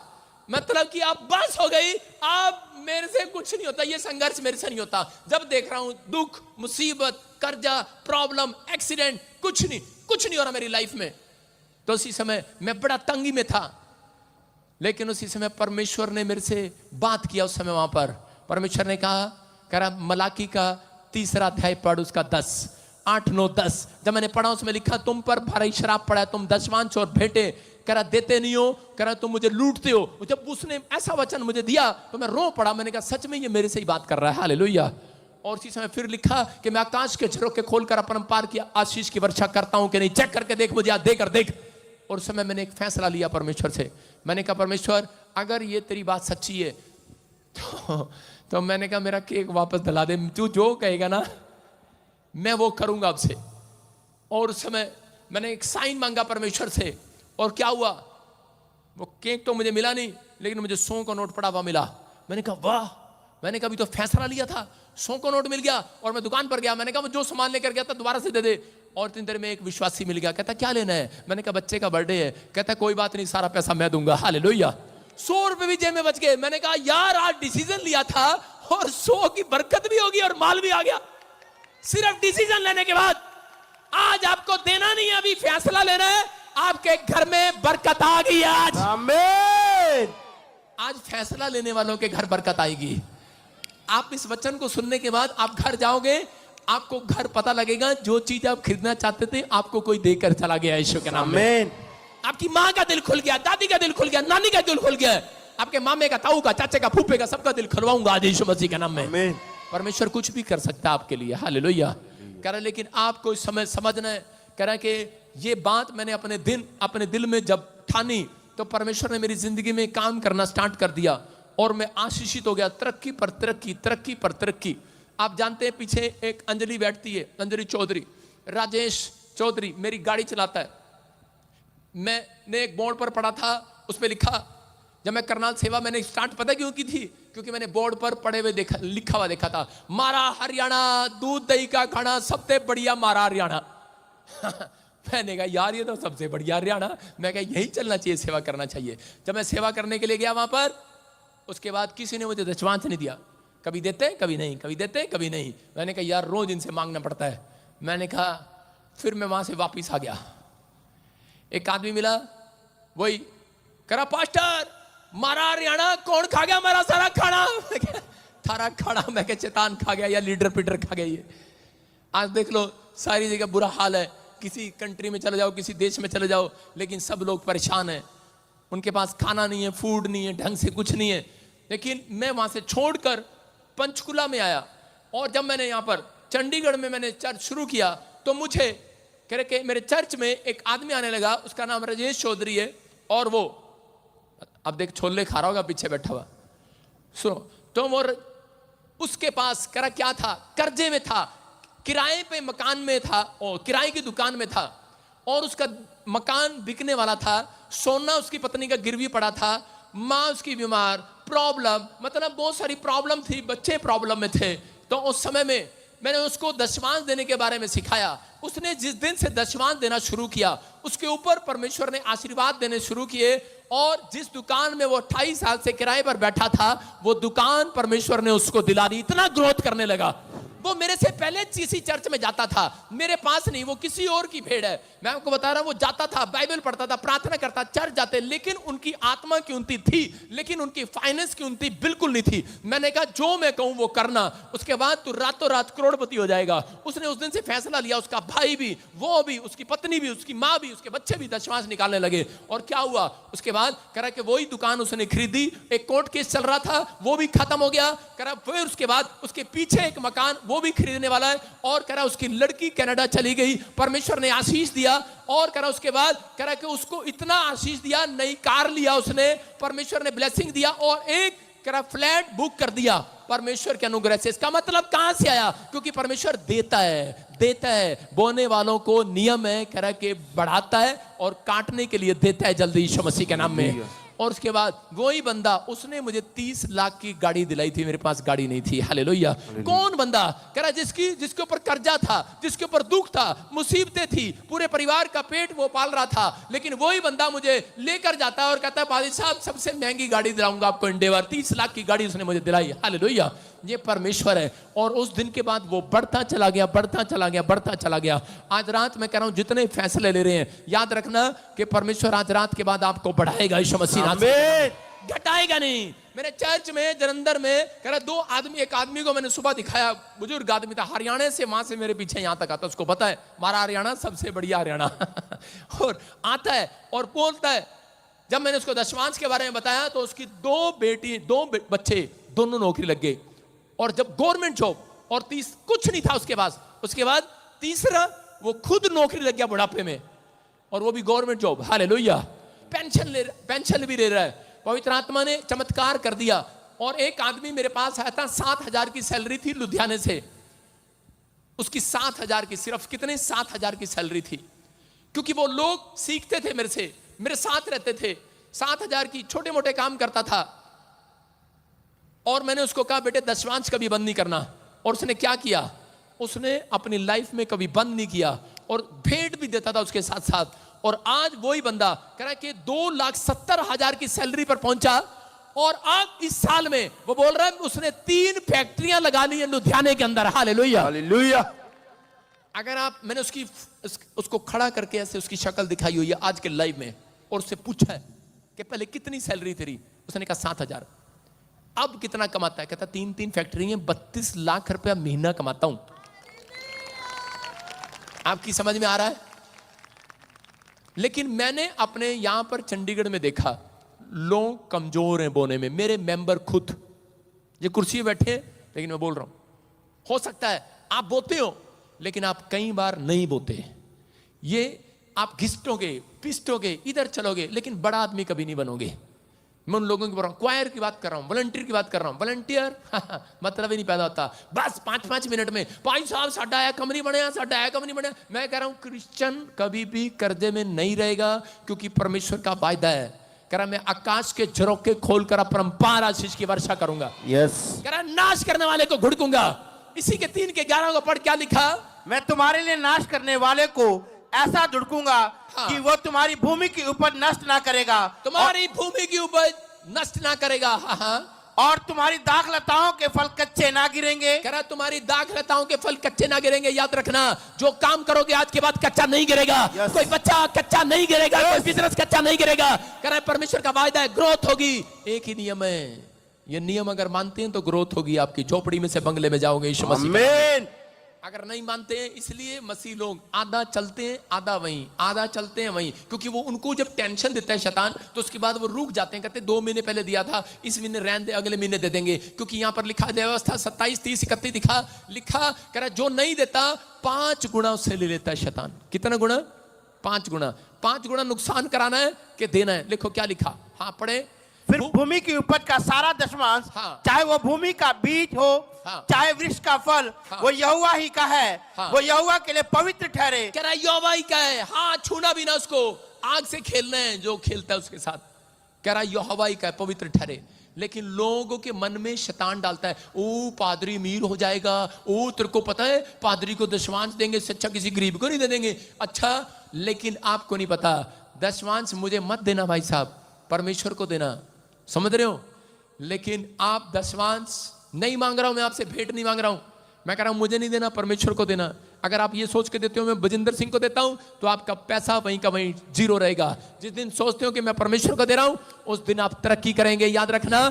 मतलब कि आप बस हो गई, आप मेरे से कुछ नहीं होता, ये संघर्ष मेरे से नहीं होता। जब देख रहा हूं दुख, मुसीबत, कर्जा, प्रॉब्लम, एक्सीडेंट, कुछ नहीं हो रहा मेरी लाइफ में, तो उसी समय मैं बड़ा तंगी में था। लेकिन उसी समय परमेश्वर ने मेरे से बात किया। उस समय वहां पर परमेश्वर ने कह रहा मलाकी का 3रा अध्याय पढ़, उसका 10, 8, 9, 10। जब मैंने पढ़ा उसमें लिखा तुम पर भारी शराब पड़ा है, तुम दशमांश और भेंटे कह रहा देते नहीं हो, कह रहा तुम मुझे लूटते हो। जब उसने ऐसा वचन मुझे दिया तो मैं रो पड़ा। मैंने कहा सच में ये मेरे से ही बात कर रहा है। हालेलुया। और उसी समय फिर लिखा कि मैं आकाश के झरोखे खोलकर अपरंपार की आशीष की वर्षा करता हूं कि नहीं, चेक करके देख मुझे, आज देकर देख। और उस समय मैंने एक फैसला लिया परमेश्वर से। मैंने कहा परमेश्वर अगर ये तेरी बात सच्ची है तो मैंने कहा मेरा केक वापस दिला दे, तू जो कहेगा ना मैं वो करूंगा आपसे। और उस समय मैंने एक साइन मांगा परमेश्वर से, और क्या हुआ, वो केक तो मुझे मिला नहीं, लेकिन मुझे 100 का नोट पड़ा हुआ मिला। मैंने कहा वाह, मैंने कहा अभी तो फैसला लिया था, 100 का नोट मिल गया। और मैं दुकान पर गया, मैंने कहा जो सामान लेकर गया था दोबारा से दे दे। और 3 देर में एक विश्वासी मिल गया, कहता क्या लेना है। मैंने कहा बच्चे का बर्थडे है। कहता कोई बात नहीं, सारा पैसा मैं दूंगा। हालेलुया। 100 रुपए भी जेब में बच गए। मैंने कहा यार आज डिसीजन लिया था और 100 की बरकत भी होगी और माल भी आ गया। सिर्फ डिसीजन लेने के बाद। आज आपको देना नहीं है, अभी फैसला लेना है। आपके घर में बरकत आ गई आज। आमीन। आज फैसला लेने वालों के घर बरकत आएगी। आप इस वचन को सुनने के बाद आप घर जाओगे, आपको घर पता लगेगा जो चीज आप खरीदना चाहते थे आपको कोई देकर चला गया। यीशु के नाम में। आमीन। आपकी माँ का दिल खुल गया, दादी का दिल खुल गया, नानी का दिल खुल गया। आपके मामे का, ताऊ का, चाचे का, फूफे का, सबका दिल खुलवाऊंगा आज यीशु मसीह के नाम में। आमीन। परमेश्वर कुछ भी कर सकता है आपके लिए, हालेलुया। कह रहा लेकिन आपको इस समय समझना है, कह रहा कि ये बात मैंने अपने दिल में जब ठानी तो परमेश्वर ने मेरी जिंदगी में काम करना स्टार्ट कर दिया और मैं आशीषित हो गया, तरक्की पर तरक्की, तरक्की पर तरक्की। आप जानते हैं पीछे एक अंजलि बैठती है, अंजलि चौधरी, राजेश चौधरी मेरी गाड़ी चलाता है। मैंने एक बोर्ड पर पढ़ा था, उस पर लिखा, जब मैं करनाल सेवा मैंने स्टार्ट पता क्यों की थी, क्योंकि मैंने बोर्ड पर पढ़े हुए देखा, लिखा हुआ देखा था, मारा हरियाणा दूध दही का खाना सबसे बढ़िया मारा हरियाणा। मैंने कहा यार ये तो सबसे बढ़िया हरियाणा, मैं कहा यही चलना चाहिए, सेवा करना चाहिए। जब मैं सेवा करने के लिए गया वहां पर, उसके बाद किसी ने मुझे दशमांश नहीं दिया, कभी देते कभी नहीं, कभी देते कभी नहीं। मैंने कहा यार रोज इनसे मांगना पड़ता है। मैंने कहा, फिर मैं वहां से वापिस आ गया। एक आदमी मिला, वही करा, पास्टर मारा हरियाणा कौन खा गया मेरा सारा खाना? थारा खाना, मैं क्या चेतान खा गया या लीडर पीटर खा गया? ये आज देख लो सारी जगह बुरा हाल है, किसी कंट्री में चले जाओ, किसी देश में चले जाओ, लेकिन सब लोग परेशान हैं, उनके पास खाना नहीं है, फूड नहीं है, ढंग से कुछ नहीं है। लेकिन मैं वहां से छोड़कर पंचकुला में आया, और जब मैंने यहाँ पर चंडीगढ़ में मैंने चर्च शुरू किया तो मुझे कह रहे कि मेरे चर्च में एक आदमी आने लगा, उसका नाम राजेश चौधरी है, और वो अब देख छोले खा रहा होगा पीछे बैठा हुआ, सुनो। तो वो उसके पास कह रहा क्या था, कर्जे में था, किराए पे मकान में था, और किराए की दुकान में था, और उसका मकान बिकने वाला था, सोना उसकी पत्नी का गिरवी पड़ा था, माँ उसकी बीमार, प्रॉब्लम, मतलब बहुत सारी प्रॉब्लम थी, बच्चे प्रॉब्लम में थे। तो उस समय में मैंने उसको दशमांश देने के बारे में सिखाया। उसने जिस दिन से दशमांश देना शुरू किया, उसके ऊपर परमेश्वर ने आशीर्वाद देने शुरू किए, और जिस दुकान में वो 28 साल से किराए पर बैठा था, वो दुकान परमेश्वर ने उसको दिला दी, इतना ग्रोथ करने लगा। वो मेरे से पहले किसी चर्च में जाता था, मेरे पास नहीं, वो किसी और की भेड़ है, मैं आपको बता रहा हूं। वो जाता था, बाइबल पढ़ता था, प्रार्थना करता, चर्च जाते, लेकिन उनकी आत्मा की उन्नति थी, लेकिन उनकी फाइनेंस की उन्नति बिल्कुल नहीं थी। मैंने कहा जो मैं कहूं वो करना, उसके बाद तू रातों रात करोड़पति हो जाएगा। उसने उस दिन से फैसला लिया, उसका भाई भी, वो भी, उसकी पत्नी भी, उसकी माँ भी, उसके बच्चे भी दशमांश निकालने लगे। और क्या हुआ उसके बाद, करा कि वही दुकान उसने खरीदी, एक कोर्ट केस चल रहा था, वो भी खत्म हो गया। करा फिर उसके बाद उसके पीछे एक मकान वो भी खरीदने वाला है, और करा उसकी लड़की कनाडा चली गई, परमेश्वर ने आशीष दिया। और करा उसके बाद करा कि उसको इतना आशीष दिया, नई कार लिया उसने, परमेश्वर ने ब्लेसिंग दिया, और एक करा फ्लैट बुक कर दिया परमेश्वर के अनुग्रह से। इसका मतलब कहां से आया? क्योंकि परमेश्वर देता है, बोने वालों को नियम है, करा के बढ़ाता है और काटने के लिए देता है जल्दी, यीशु मसीह के नाम में। और उसके बाद वही बंदा, उसने मुझे 30 लाख की गाड़ी दिलाई थी, मेरे पास गाड़ी नहीं थी, हालेलुया। कौन बंदा? कह रहा जिसके ऊपर कर्जा था, जिसके ऊपर दुख था, मुसीबतें थी, पूरे परिवार का पेट वो पाल रहा था, लेकिन वही बंदा मुझे लेकर जाता है और कहता है पादी साहब सबसे महंगी गाड़ी दिलाऊंगा आपको, एंडेवर। 30 लाख की गाड़ी उसने मुझे दिलाई, हालेलुया। ये परमेश्वर है। और उस दिन के बाद वो बढ़ता चला गया, बढ़ता चला गया, बढ़ता चला गया। आज रात मैं कह रहा हूं जितने फैसले ले रहे हैं, याद रखना कि परमेश्वर आज रात के बाद आपको बढ़ाएगा, यीशु मसीह घटाएगा नहीं। मेरे चर्च में जलंधर में कह रहा 2 आदमी, एक आदमी को मैंने सुबह दिखाया, बुजुर्ग आदमी था, हरियाणा से, वहां से मेरे पीछे यहां तक आता, उसको पता है हमारा हरियाणा सबसे बढ़िया हरियाणा। और आता है और बोलता है, जब मैंने उसको दशमांश के बारे में बताया तो उसकी 2 बच्चे दोनों नौकरी लग गए, और जब गवर्नमेंट जॉब, और कुछ नहीं था उसके पास। उसके बाद तीसरा वो खुद नौकरी लग गया बुढ़ापे में, और वो भी गवर्नमेंट जॉब, हालेलुया। पेंशन भी ले रहा है। पवित्र आत्मा ने चमत्कार कर दिया। और एक आदमी मेरे पास आया था, 7,000 की सैलरी थी लुधियाने से, उसकी 7,000 की, सिर्फ कितने 7,000 की सैलरी थी, क्योंकि वो लोग सीखते थे मेरे से, मेरे साथ रहते थे। 7,000 की छोटे मोटे काम करता था, और मैंने उसको कहा बेटे दशमांश कभी बंद नहीं करना। और उसने क्या किया, उसने अपनी लाइफ में कभी बंद नहीं किया, और भेंट भी देता था उसके साथ साथ। और आज वही बंदा कह रहा है कि 2,70,000 की सैलरी पर पहुंचा, और अब इस साल में वो बोल रहा है उसने 3 फैक्ट्रियां लगा ली है लुधियाने के अंदर, हालेलुया हालेलुया। अगर आप, मैंने उसको खड़ा करके ऐसे उसकी शक्ल दिखाई हुई है आज के लाइव में, और उससे पूछा है कि पहले कितनी सैलरी तेरी? उसने कहा 7,000। अब कितना कमाता है? कहता 3 फैक्ट्री हैं, 32 लाख रुपया महीना कमाता हूं। आपकी समझ में आ रहा है? लेकिन मैंने अपने यहां पर चंडीगढ़ में देखा, लोग कमजोर हैं बोने में, मेरे मेंबर खुद ये कुर्सी पे बैठे हैं, लेकिन मैं बोल रहा हूं हो सकता है आप बोते हो लेकिन आप कई बार नहीं बोते। ये आप घिसटोगे पिसटोगे इधर चलोगे लेकिन बड़ा आदमी कभी नहीं बनोगे। मैं उन लोगों की बोल रहा हूं, क्वायर की बात कर रहा हूं, वॉलंटियर की बात कर रहा हूं। वॉलंटियर मतलब ही नहीं पैदा होता, बस 5-5 मिनट में भाई साहब साडा है कम नहीं बनया, साडा है कम नहीं बनया। मैं कह रहा हूं क्रिश्चियन कभी भी कर्जे में नहीं रहेगा, क्योंकि परमेश्वर का वायदा है। कह रहा मैं आकाश के झरोखे खोलकर अपरंपार आशीष की वर्षा करूंगा। यस। कह रहा नाश करने वाले को घुड़कूंगा। इसी के 3:11 को पढ़ क्या लिखा, मैं तुम्हारे लिए नाश करने वाले को ऐसा झुड़कूंगा कि वो तुम्हारी भूमि की उपज नष्ट ना करेगा, तुम्हारी भूमि की उपज नष्ट ना करेगा। और तुम्हारी दाखलताओं के फल कच्चे ना गिरेंगे। कह रहा तुम्हारी दाखलताओं के फल कच्चे ना गिरेंगे। याद रखना, जो काम करोगे आज के बाद कच्चा नहीं गिरेगा। कोई बच्चा कच्चा नहीं गिरेगा, कोई बिजनेस कच्चा नहीं गिरेगा। कह रहा परमेश्वर का वायदा है, ग्रोथ होगी। एक ही नियम है, ये नियम अगर मानते हैं तो ग्रोथ होगी आपकी। झोपड़ी में से बंगले में जाओगे यीशु मसीह। आमीन। अगर नहीं मानते हैं, इसलिए मसीह लोग आधा चलते हैं आधा वहीं, आधा चलते हैं वहीं, क्योंकि वो उनको जब टेंशन देता है शैतान तो उसके बाद वो रुक जाते हैं। कहते 2 महीने पहले दिया था, इस महीने रहने दे, अगले महीने दे देंगे। क्योंकि यहां पर लिखा व्यवस्था 27, 30, 31 लिखा कह रहा जो नहीं देता 5 गुना उससे ले लेता है शैतान। कितना गुना? 5 गुना। 5 गुना नुकसान कराना है कि देना है। लिखो क्या लिखा, हाँ पढ़े। फिर भूमि की उपज का सारा दशमांश, चाहे वो भूमि का बीज हो चाहे वृक्ष का फल, वो यहोवा ही का है। वो यहोवा के लिए पवित्र ठहरे। कह रहा यहोवा ही का है, हाँ छूना भी ना उसको, आग से खेलना है जो खेलता है उसके साथ। कह रहा यहोवा ही का है, पवित्र ठहरे। लेकिन लोगों के मन में शैतान डालता है, ओ पादरी अमीर हो जाएगा, ओ तेरे को पता है पादरी को दशमांश देंगे इससे अच्छा किसी गरीब को नहीं दे देंगे। अच्छा, लेकिन आपको नहीं पता, दशमांश मुझे मत देना भाई साहब, परमेश्वर को देना। समझ रहे हो? लेकिन आप दशमांश नहीं मांग रहा हूं, मैं आपसे भेंट नहीं मांग रहा हूं, मैं कह रहा हूं मुझे नहीं देना, परमेश्वर को देना। अगर आप ये सोच के देते हो मैं बजिंदर सिंह को देता हूं तो आपका पैसा वहीं का वहीं जीरो रहेगा। जिस दिन सोचते हो कि मैं परमेश्वर को दे रहा हूं उस दिन आप तरक्की करेंगे। याद रखना,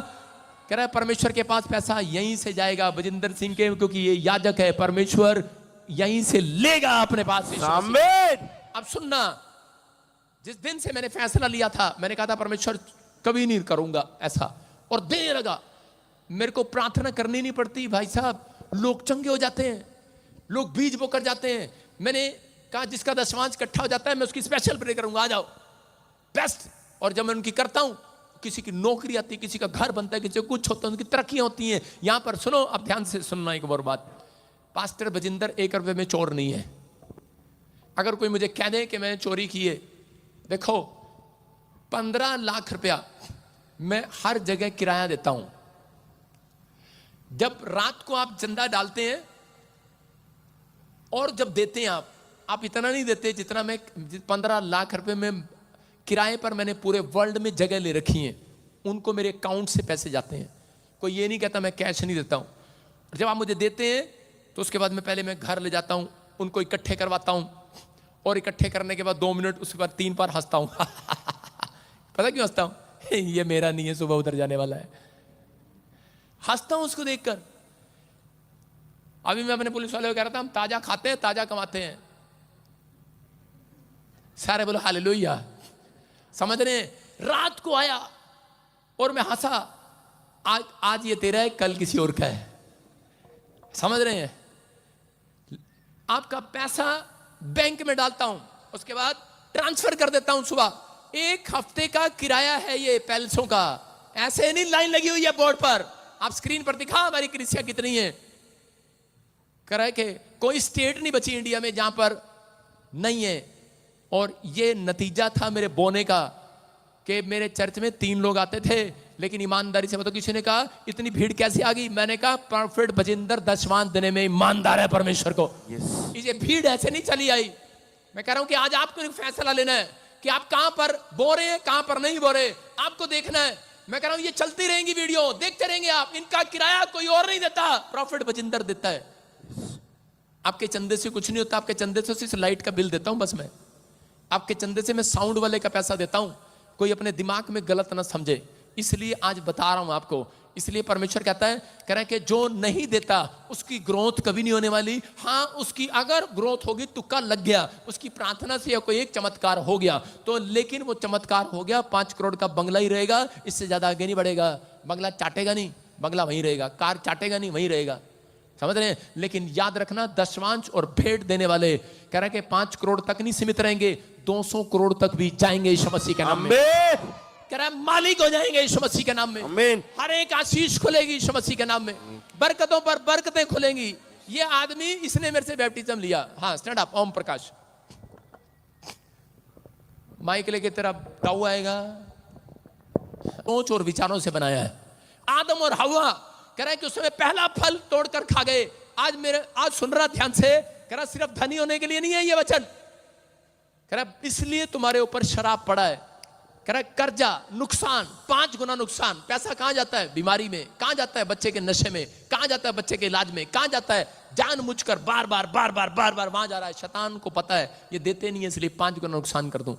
कह रहा है परमेश्वर के पास पैसा यहीं से जाएगा, बजिंदर सिंह के, क्योंकि ये याजक है, परमेश्वर यहीं से लेगा अपने पास। अब सुनना, जिस दिन से मैंने फैसला लिया था, मैंने कहा था परमेश्वर कभी नहीं करूंगा ऐसा, और देने लगा। मेरे को प्रार्थना करनी नहीं पड़ती भाई साहब, लोग चंगे हो जाते हैं, लोग बीज बोकर जाते हैं। मैंने कहा जिसका दशमांश इकट्ठा हो जाता है मैं उसकी स्पेशल प्रे करूंगा, आ जाओ बेस्ट। और जब मैं उनकी करता हूं, किसी की नौकरी आती है, किसी का घर बनता है, किसी को कुछ होता है, उनकी तरक्की होती है। यहां पर सुनो, अब ध्यान से सुनना एक और बात, पास्टर बजिंदर 1 रुपए में चोर नहीं है। अगर कोई मुझे कह दे कि मैंने चोरी की है, देखो 15 लाख रुपया मैं हर जगह किराया देता हूं। जब रात को आप चंदा डालते हैं और जब देते हैं आप इतना नहीं देते जितना मैं 15 लाख रुपए में किराए पर मैंने पूरे वर्ल्ड में जगह ले रखी है, उनको मेरे अकाउंट से पैसे जाते हैं। कोई ये नहीं कहता मैं कैश नहीं देता हूं। जब आप मुझे देते हैं तो उसके बाद मैं घर ले जाता हूं, उनको इकट्ठे करवाता हूं, और इकट्ठे करने के बाद 2 मिनट उसके बाद 3 बार हंसता हूं। पता क्यों हंसता हूं? ये मेरा नहीं है, सुबह उधर जाने वाला है। हंसता हूं उसको देखकर। अभी मैं अपने पुलिस वाले को कह रहा था, हम ताजा खाते हैं ताजा कमाते हैं। सारे बोलो हालेलुया। समझ रहे हैं? रात को आया और मैं हंसा, आज ये तेरा है, कल किसी और का है। समझ रहे हैं? आपका पैसा बैंक में डालता हूं, उसके बाद ट्रांसफर कर देता हूं सुबह। 1 हफ्ते का किराया है ये पैलेसों का। ऐसे नहीं लाइन लगी हुई है बोर्ड पर, आप स्क्रीन पर दिखा हमारी कलीसिया कितनी है। कह रहा है कि कोई स्टेट नहीं बची इंडिया में जहां पर नहीं है। और ये नतीजा था मेरे बोने का, कि मेरे चर्च में 3 लोग आते थे, लेकिन ईमानदारी से बताओ, किसी ने कहा इतनी भीड़ कैसे आ गई? मैंने कहा प्रॉफिट बजिंदर दशमांश देने में ईमानदार है परमेश्वर को। ये भीड़ ऐसे नहीं चली आई। मैं कह रहा हूं कि आज आपको एक फैसला लेना है कि आप कहां पर बो रहे हैं, कहां पर नहीं बो रहे, आपको देखना है। मैं कह रहा हूं ये चलती रहेंगी वीडियो, देखते रहेंगे आप। इनका किराया कोई और नहीं देता, प्रॉफिट बजिंदर देता है। आपके चंदे से कुछ नहीं होता, आपके चंदे से सिर्फ लाइट का बिल देता हूं बस मैं। आपके चंदे से मैं साउंड वाले का पैसा देता हूं। कोई अपने दिमाग में गलत ना समझे, इसलिए आज बता रहा हूं आपको इसलिए परमेश्वर कहता है, कह रहा है कि जो नहीं देता उसकी ग्रोथ कभी नहीं होने वाली। हाँ, उसकी अगर ग्रोथ होगी, तुक्का लग गया, उसकी प्रार्थना से या कोई एक चमत्कार हो गया तो, लेकिन वो चमत्कार हो गया, 5 करोड़ का बंगला ही रहेगा, इससे ज्यादा आगे नहीं बढ़ेगा। बंगला चाटेगा नहीं, बंगला वहीं रहेगा, कार चाटेगा नहीं, वहीं रहेगा, समझ रहे हैं। लेकिन याद रखना, दशमांश और भेंट देने वाले कह रहा है कि 5 करोड़ तक नहीं सीमित रहेंगे, 200 करोड़ तक भी जाएंगे यीशु मसीह के नाम में। कह रहा है मालिक हो जाएंगे यीशु मसीह के नाम में। आमीन। हर एक आशीष खुलेगी यीशु मसीह के नाम में, बरकतों पर बरकतें खुलेंगी। ये आदमी, इसने मेरे से बैप्टिज्म लिया। हाँ, stand up. Om Prakash, mic लेके तेरा ताऊ आएगा। सोच और विचारों से बनाया है। आदम और हवा कह रहा है कि उसमें पहला फल तोड़कर खा गए। आज सुन रहा ध्यान से, कह रहा सिर्फ धनी होने के लिए नहीं है ये वचन, कह रहा इसलिए तुम्हारे ऊपर शराब पड़ा है। कह रहा कर्जा, नुकसान, 5 गुना नुकसान। पैसा कहां जाता है? बीमारी में। कहां जाता है? बच्चे के नशे में। कहां जाता है? बच्चे के इलाज में। कहां जाता है? जानबूझकर बार बार वहां जा रहा है। शैतान को पता है ये देते नहीं है, इसलिए 5 गुना नुकसान कर दूं।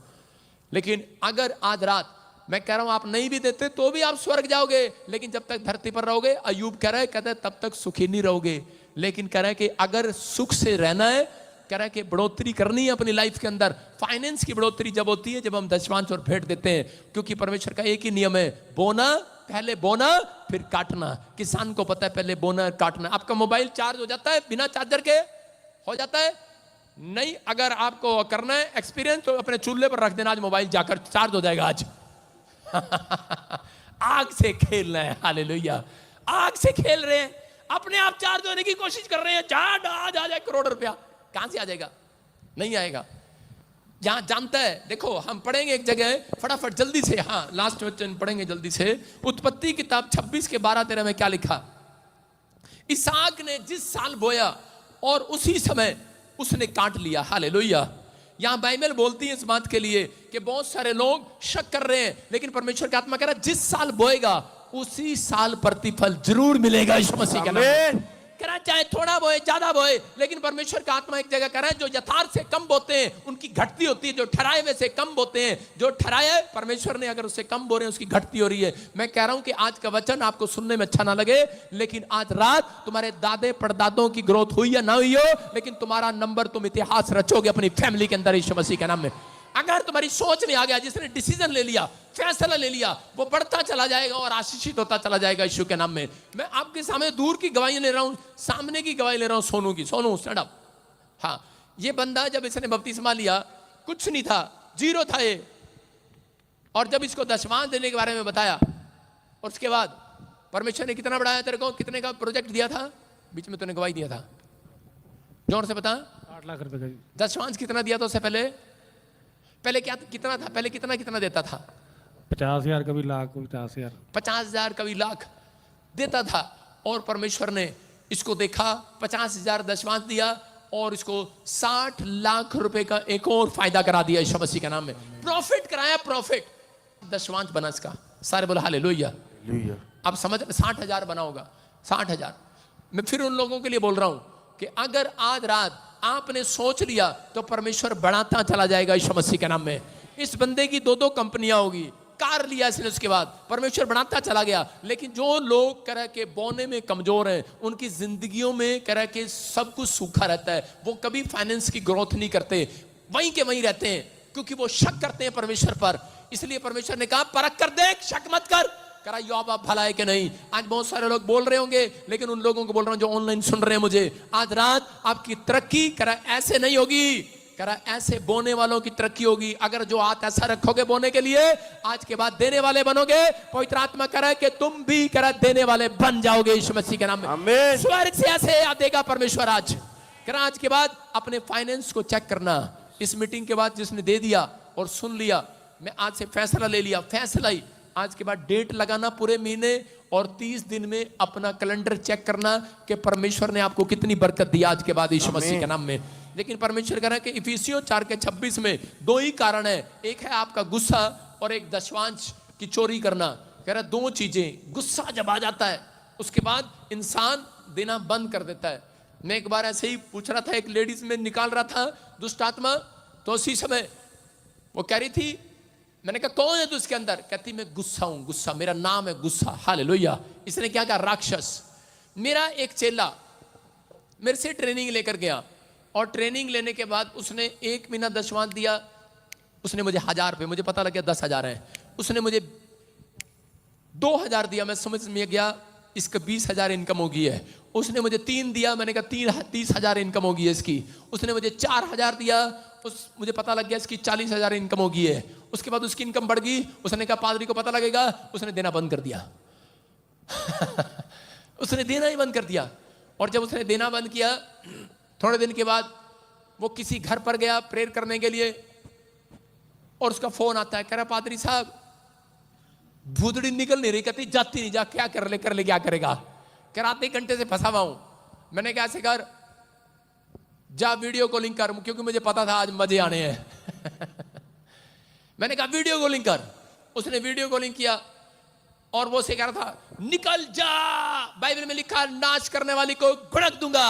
लेकिन अगर आज रात मैं कह रहा हूं आप नहीं भी देते तो भी आप स्वर्ग जाओगे, लेकिन जब तक धरती पर रहोगे, अय्यूब कह रहा है, कहता है तब तक सुखी नहीं रहोगे। लेकिन कह रहा है कि अगर सुख से रहना है, कह रहा है कि बढ़ोतरी करनी है अपनी लाइफ के अंदर। फाइनेंस की बढ़ोतरी जब होती है, जब हम दशमांश और भेंट देते हैं, क्योंकि परमेश्वर का एक ही नियम है, बोना, पहले बोना फिर काटना। किसान को पता है पहले बोना काटना। आपका मोबाइल चार्ज हो जाता है बिना चार्जर के? हो जाता है नहीं। अगर आपको करना है एक्सपीरियंस तो अपने चूल्हे पर रख देना, आज मोबाइल जाकर चार्ज हो जाएगा। आज आग से खेलना है। हालेलुया, आग से खेल रहे हैं, अपने आप चार्ज होने की कोशिश कर रहे हैं। आज आ जाए करोड़ रुपया, कहां से आ जाएगा? नहीं आएगा। जहां जानता है, देखो हम पढ़ेंगे एक जगह फटाफट जल्दी से, हाँ लास्ट वचन पढ़ेंगे जल्दी से। उत्पत्ति किताब 26 के 12-13 में क्या लिखा? इसहाक ने जिस साल बोया और उसी समय उसने काट लिया। हालेलुया। यहां बाइबल बोलती है इस बात के लिए कि बहुत सारे लोग शक कर रहे हैं, लेकिन परमेश्वर की आत्मा कह रहा है जिस साल बोएगा उसी साल प्रतिफल जरूर मिलेगा यीशु मसीह के नाम में। कह रहा चाहे थोड़ा बोए ज्यादा बोए, लेकिन परमेश्वर का आत्मा एक जगह कह रहा है जो यथार्थ से कम बोते हैं उनकी घटती होती है, जो ठहराए हुए से कम बोते हैं, जो ठहराए परमेश्वर ने अगर उससे कम बो रहे हैं उसकी घटती हो रही है। मैं कह रहा हूं कि आज का वचन आपको सुनने में अच्छा ना लगे, लेकिन आज रात तुम्हारे दादे परदादों की ग्रोथ हुई या ना हुई हो, लेकिन तुम्हारा नंबर तुम इतिहास रचोगे अपनी फैमिली के अंदर यीशु मसीह के नाम में। अगर तुम्हारी सोच में आ गया, जिसने डिसीजन ले लिया, फैसला ले लिया, वो बढ़ता चला जाएगा और आशीषित होता चला जाएगा यीशु के नाम में। मैं आपके सामने दूर की गवाही ले रहा हूं, सामने की गवाही ले रहा हूं। सोनू की। Sonu stand up. हाँ, ये बंदा जब इसने बपतिस्मा लिया कुछ नहीं था, जीरो था ये, और जब इसको दशमांश देने के बारे में बताया और उसके बाद परमेश्वर ने कितना बढ़ाया तेरे को, कितने का प्रोजेक्ट दिया था, बीच में तूने गवाही दिया था, जोर से बता। 8 लाख रुपए का। दशमांश कितना दिया था उससे पहले क्या कितना था? पहले कितना देता था? 50,000, कभी लाख, कभी 50,000, 50,000 कभी लाख देता था। और परमेश्वर ने इसको देखा, 50,000 दशमांश दिया और इसको 60 लाख रुपए का एक और फायदा करा दिया यीशु मसीह के नाम में। प्रॉफिट कराया, प्रॉफिट। दशमांश बना इसका। सारे बोला हालेलुया। अब समझ, 60,000 बना होगा, 60,000। मैं फिर उन लोगों के लिए बोल रहा हूं कि अगर आज रात आपने सोच लिया तो परमेश्वर बढ़ाता चला जाएगा यीशु मसीह के नाम में। इस बंदे की 2 कंपनियां होगी, कार लिया इसने, उसके बाद परमेश्वर बढ़ाता चला गया। लेकिन जो लोग कह रहे के बोने में कमजोर हैं, उनकी जिंदगियों में कह रहे के सब कुछ सूखा रहता है, वो कभी फाइनेंस की ग्रोथ नहीं करते, वहीं के वहीं रहते हैं, क्योंकि वो शक करते हैं परमेश्वर पर। इसलिए परमेश्वर ने कहा परख कर देख, शक मत कर। करा योब आप भला है कि नहीं। आज बहुत सारे लोग बोल रहे होंगे, लेकिन उन लोगों को बोल रहा हूं जो ऑनलाइन सुन रहे हैं मुझे, आज रात आपकी तरक्की करा ऐसे नहीं होगी, करा ऐसे बोने वालों की तरक्की होगी। अगर जो हाथ ऐसा रखोगे बोने के लिए, आज के बाद देने वाले बनोगे। पवित्र आत्मा करा कि तुम भी करा देने वाले बन जाओगे यीशु मसीह के नाम में। आमीन। स्वर्ग से ऐसे देगा परमेश्वर। आज करा आज के बाद अपने फाइनेंस को चेक करना। इस मीटिंग के बाद जिसने दे दिया और सुन लिया, मैं आज से फैसला ले लिया, फैसला ही आज के बाद डेट लगाना पूरे महीने और 30 दिन में अपना कैलेंडर चेक करना कि परमेश्वर ने आपको कितनी बरकत दी आज के बाद यीशु मसीह के नाम में। लेकिन परमेश्वर कह रहा है कि इफिसियों 4:26 में 2 ही कारण है, एक है आपका गुस्सा और एक दशमांश की चोरी करना। कह रहा 2 चीजें, गुस्सा जब आ जाता है उसके बाद इंसान देना बंद कर देता है। मैं एक बार ऐसे ही पूछ रहा था, एक लेडीज में निकाल रहा था दुष्ट आत्मा, तो उसी समय वो कह रही थी, मैंने कहा कौन है तू इसके अंदर? कहती मैं गुस्सा हूं, गुस्सा, मेरा नाम है गुस्सा। हालेलुया। इसने क्या कहा, राक्षस। मेरा एक चेला मेरे से ट्रेनिंग लेकर गया और ट्रेनिंग लेने के बाद उसने 1 महीना दशवांत दिया। उसने मुझे 1000 रुपये, मुझे पता लग गया 10,000 है। उसने मुझे 2000 दिया, मैं समझ में गया इसका 20,000 इनकम होगी है। उसने मुझे 3 दिया, मैंने कहा 30,000 इनकम होगी है इसकी। उसने मुझे 4000 दिया, मुझे पता लग गया इसकी 40,000 इनकम होगी है। उसके बाद उसकी इनकम बढ़ गई। उसने कहा पादरी को पता लगेगा, उसने देना बंद कर दिया। उसने देना ही बंद कर दिया। और जब उसने देना बंद किया, थोड़े दिन के बाद वो किसी घर पर गया प्रेयर करने के लिए और उसका फोन आता है, कह रहा पादरी साहब भूतड़ी निकल नहीं रही, कहती जाती नहीं, जा क्या कर ले क्या करेगा। कह रहा आधे घंटे से फंसा हुआ हूं। मैंने कहा ऐसे कर, जा वीडियो कॉलिंग कर, क्योंकि मुझे पता था आज मजे आने हैं। मैंने कहा वीडियो कॉलिंग कर। उसने वीडियो कॉलिंग किया और वो से कह रहा था निकल जा, बाइबल में लिखा नाश करने वाली को भड़क दूंगा।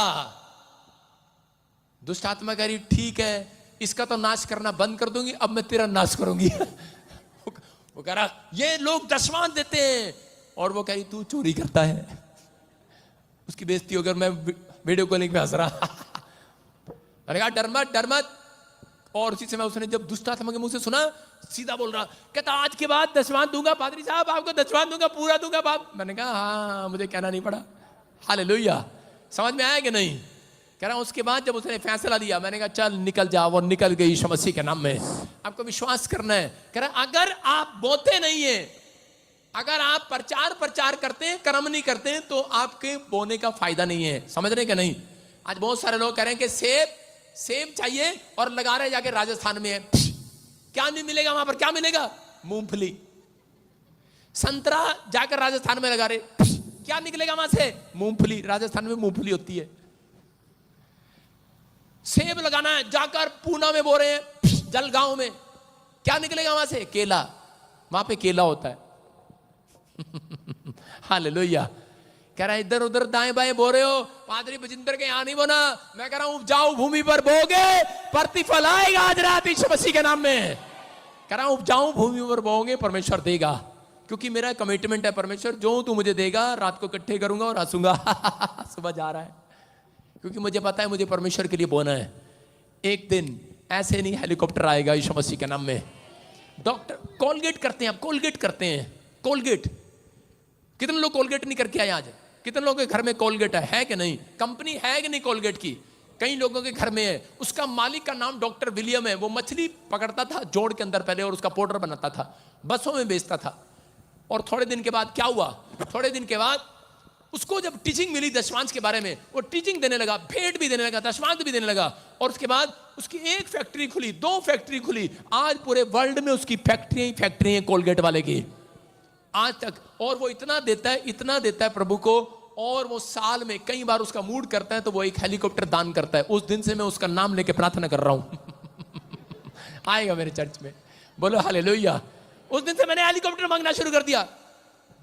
दुष्ट आत्मा कह रही ठीक है, इसका तो नाश करना बंद कर दूंगी, अब मैं तेरा नाश करूंगी। वो कह रहा ये लोग दशवांत देते हैं, और वो कह रही तू चोरी करता है। उसकी बेइज्जती होकर मैं वीडियो कॉलिंग पे हंस रहा। मैंने कहा डर मत। और उसी समय उसने जब दुष्ट आत्मा के मुंह से सुना, सीधा बोल रहा, कहता आज के बाद दशवांत दूंगा पादरी साहब, आपको दशवांत दूंगा, पूरा दूंगा बाप। मैंने कहा हाँ, मुझे कहना नहीं पड़ा। हालेलुया। समझ में आया कि नहीं? कह रहा उसके बाद जब उसने फैसला लिया, मैंने कहा चल निकल जा। वो निकल गई यीशु मसीह के नाम में। आपको विश्वास करना है। कह रहा अगर आप बोते नहीं है, अगर आप प्रचार करते हैं, कर्म नहीं करते हैं, तो आपके बोने का फायदा नहीं है। समझ रहे कि नहीं? आज बहुत सारे लोग कह रहे हैं कि सेब चाहिए और लगा रहे जाके राजस्थान में है, क्या नहीं मिलेगा वहां पर? क्या मिलेगा? मूंगफली। संतरा जाकर राजस्थान में लगा रहे, क्या निकलेगा वहां से? मूंगफली। राजस्थान में मूंगफली होती है। सेब लगाना है, जाकर पूना में बो रहे हैं, जलगांव में, क्या निकलेगा वहां से? केला। वहां पे केला होता है। हालेलुया। कह रहा है इधर उधर दाएं बाएं बो रहे हो, पादरी बजिंदर के यहां नहीं बोना। मैं कह रहा हूं उपजाऊ भूमि पर बोगे, प्रतिफल आएगा आज रात यीशु मसीह के नाम में। कह रहा हूं उपजाऊ भूमि पर बोगे, परमेश्वर देगा, क्योंकि मेरा कमिटमेंट है। परमेश्वर जो तू मुझे देगा, रात को इकट्ठे करूंगा और हंसूंगा। सुबह जा रहा है, क्योंकि मुझे पता है मुझे परमेश्वर के लिए बोना है। एक दिन ऐसे नहीं हेलीकॉप्टर आएगा यीशु मसीह के नाम में। डॉक्टर कोलगेट करते हैं, आप कोलगेट करते हैं, कोलगेट। कितने लोग कोलगेट नहीं करके आए आज? कितने लोगों के घर में कोलगेट है कि नहीं? कंपनी है कि नहीं कोलगेट की? कई लोगों के घर में है। उसका मालिक का नाम डॉक्टर विलियम है। वो मछली पकड़ता था जोड़ के अंदर पहले, और उसका पाउडर बनाता था, बसों में बेचता था। और थोड़े दिन के बाद क्या हुआ? थोड़े दिन के बाद उसको जब टीचिंग मिली दशवांश के बारे में, वो टीचिंग देने लगा, भेंट भी देने लगा, दशवांश भी देने लगा। और उसके बाद उसकी एक फैक्ट्री खुली, 2 फैक्ट्री खुली। आज पूरे वर्ल्ड में उसकी फैक्ट्री है कोलगेट वाले की आज तक। और वो इतना देता है प्रभु को। और वो साल में कई बार उसका मूड करता है तो वो एक हेलीकॉप्टर दान करता है। उस दिन से मैं उसका नाम लेके प्रार्थना कर रहा हूं। आएगा मेरे चर्च में, बोलो हालेलुया। उस दिन से मैंने हेलीकॉप्टर मांगना शुरू कर दिया।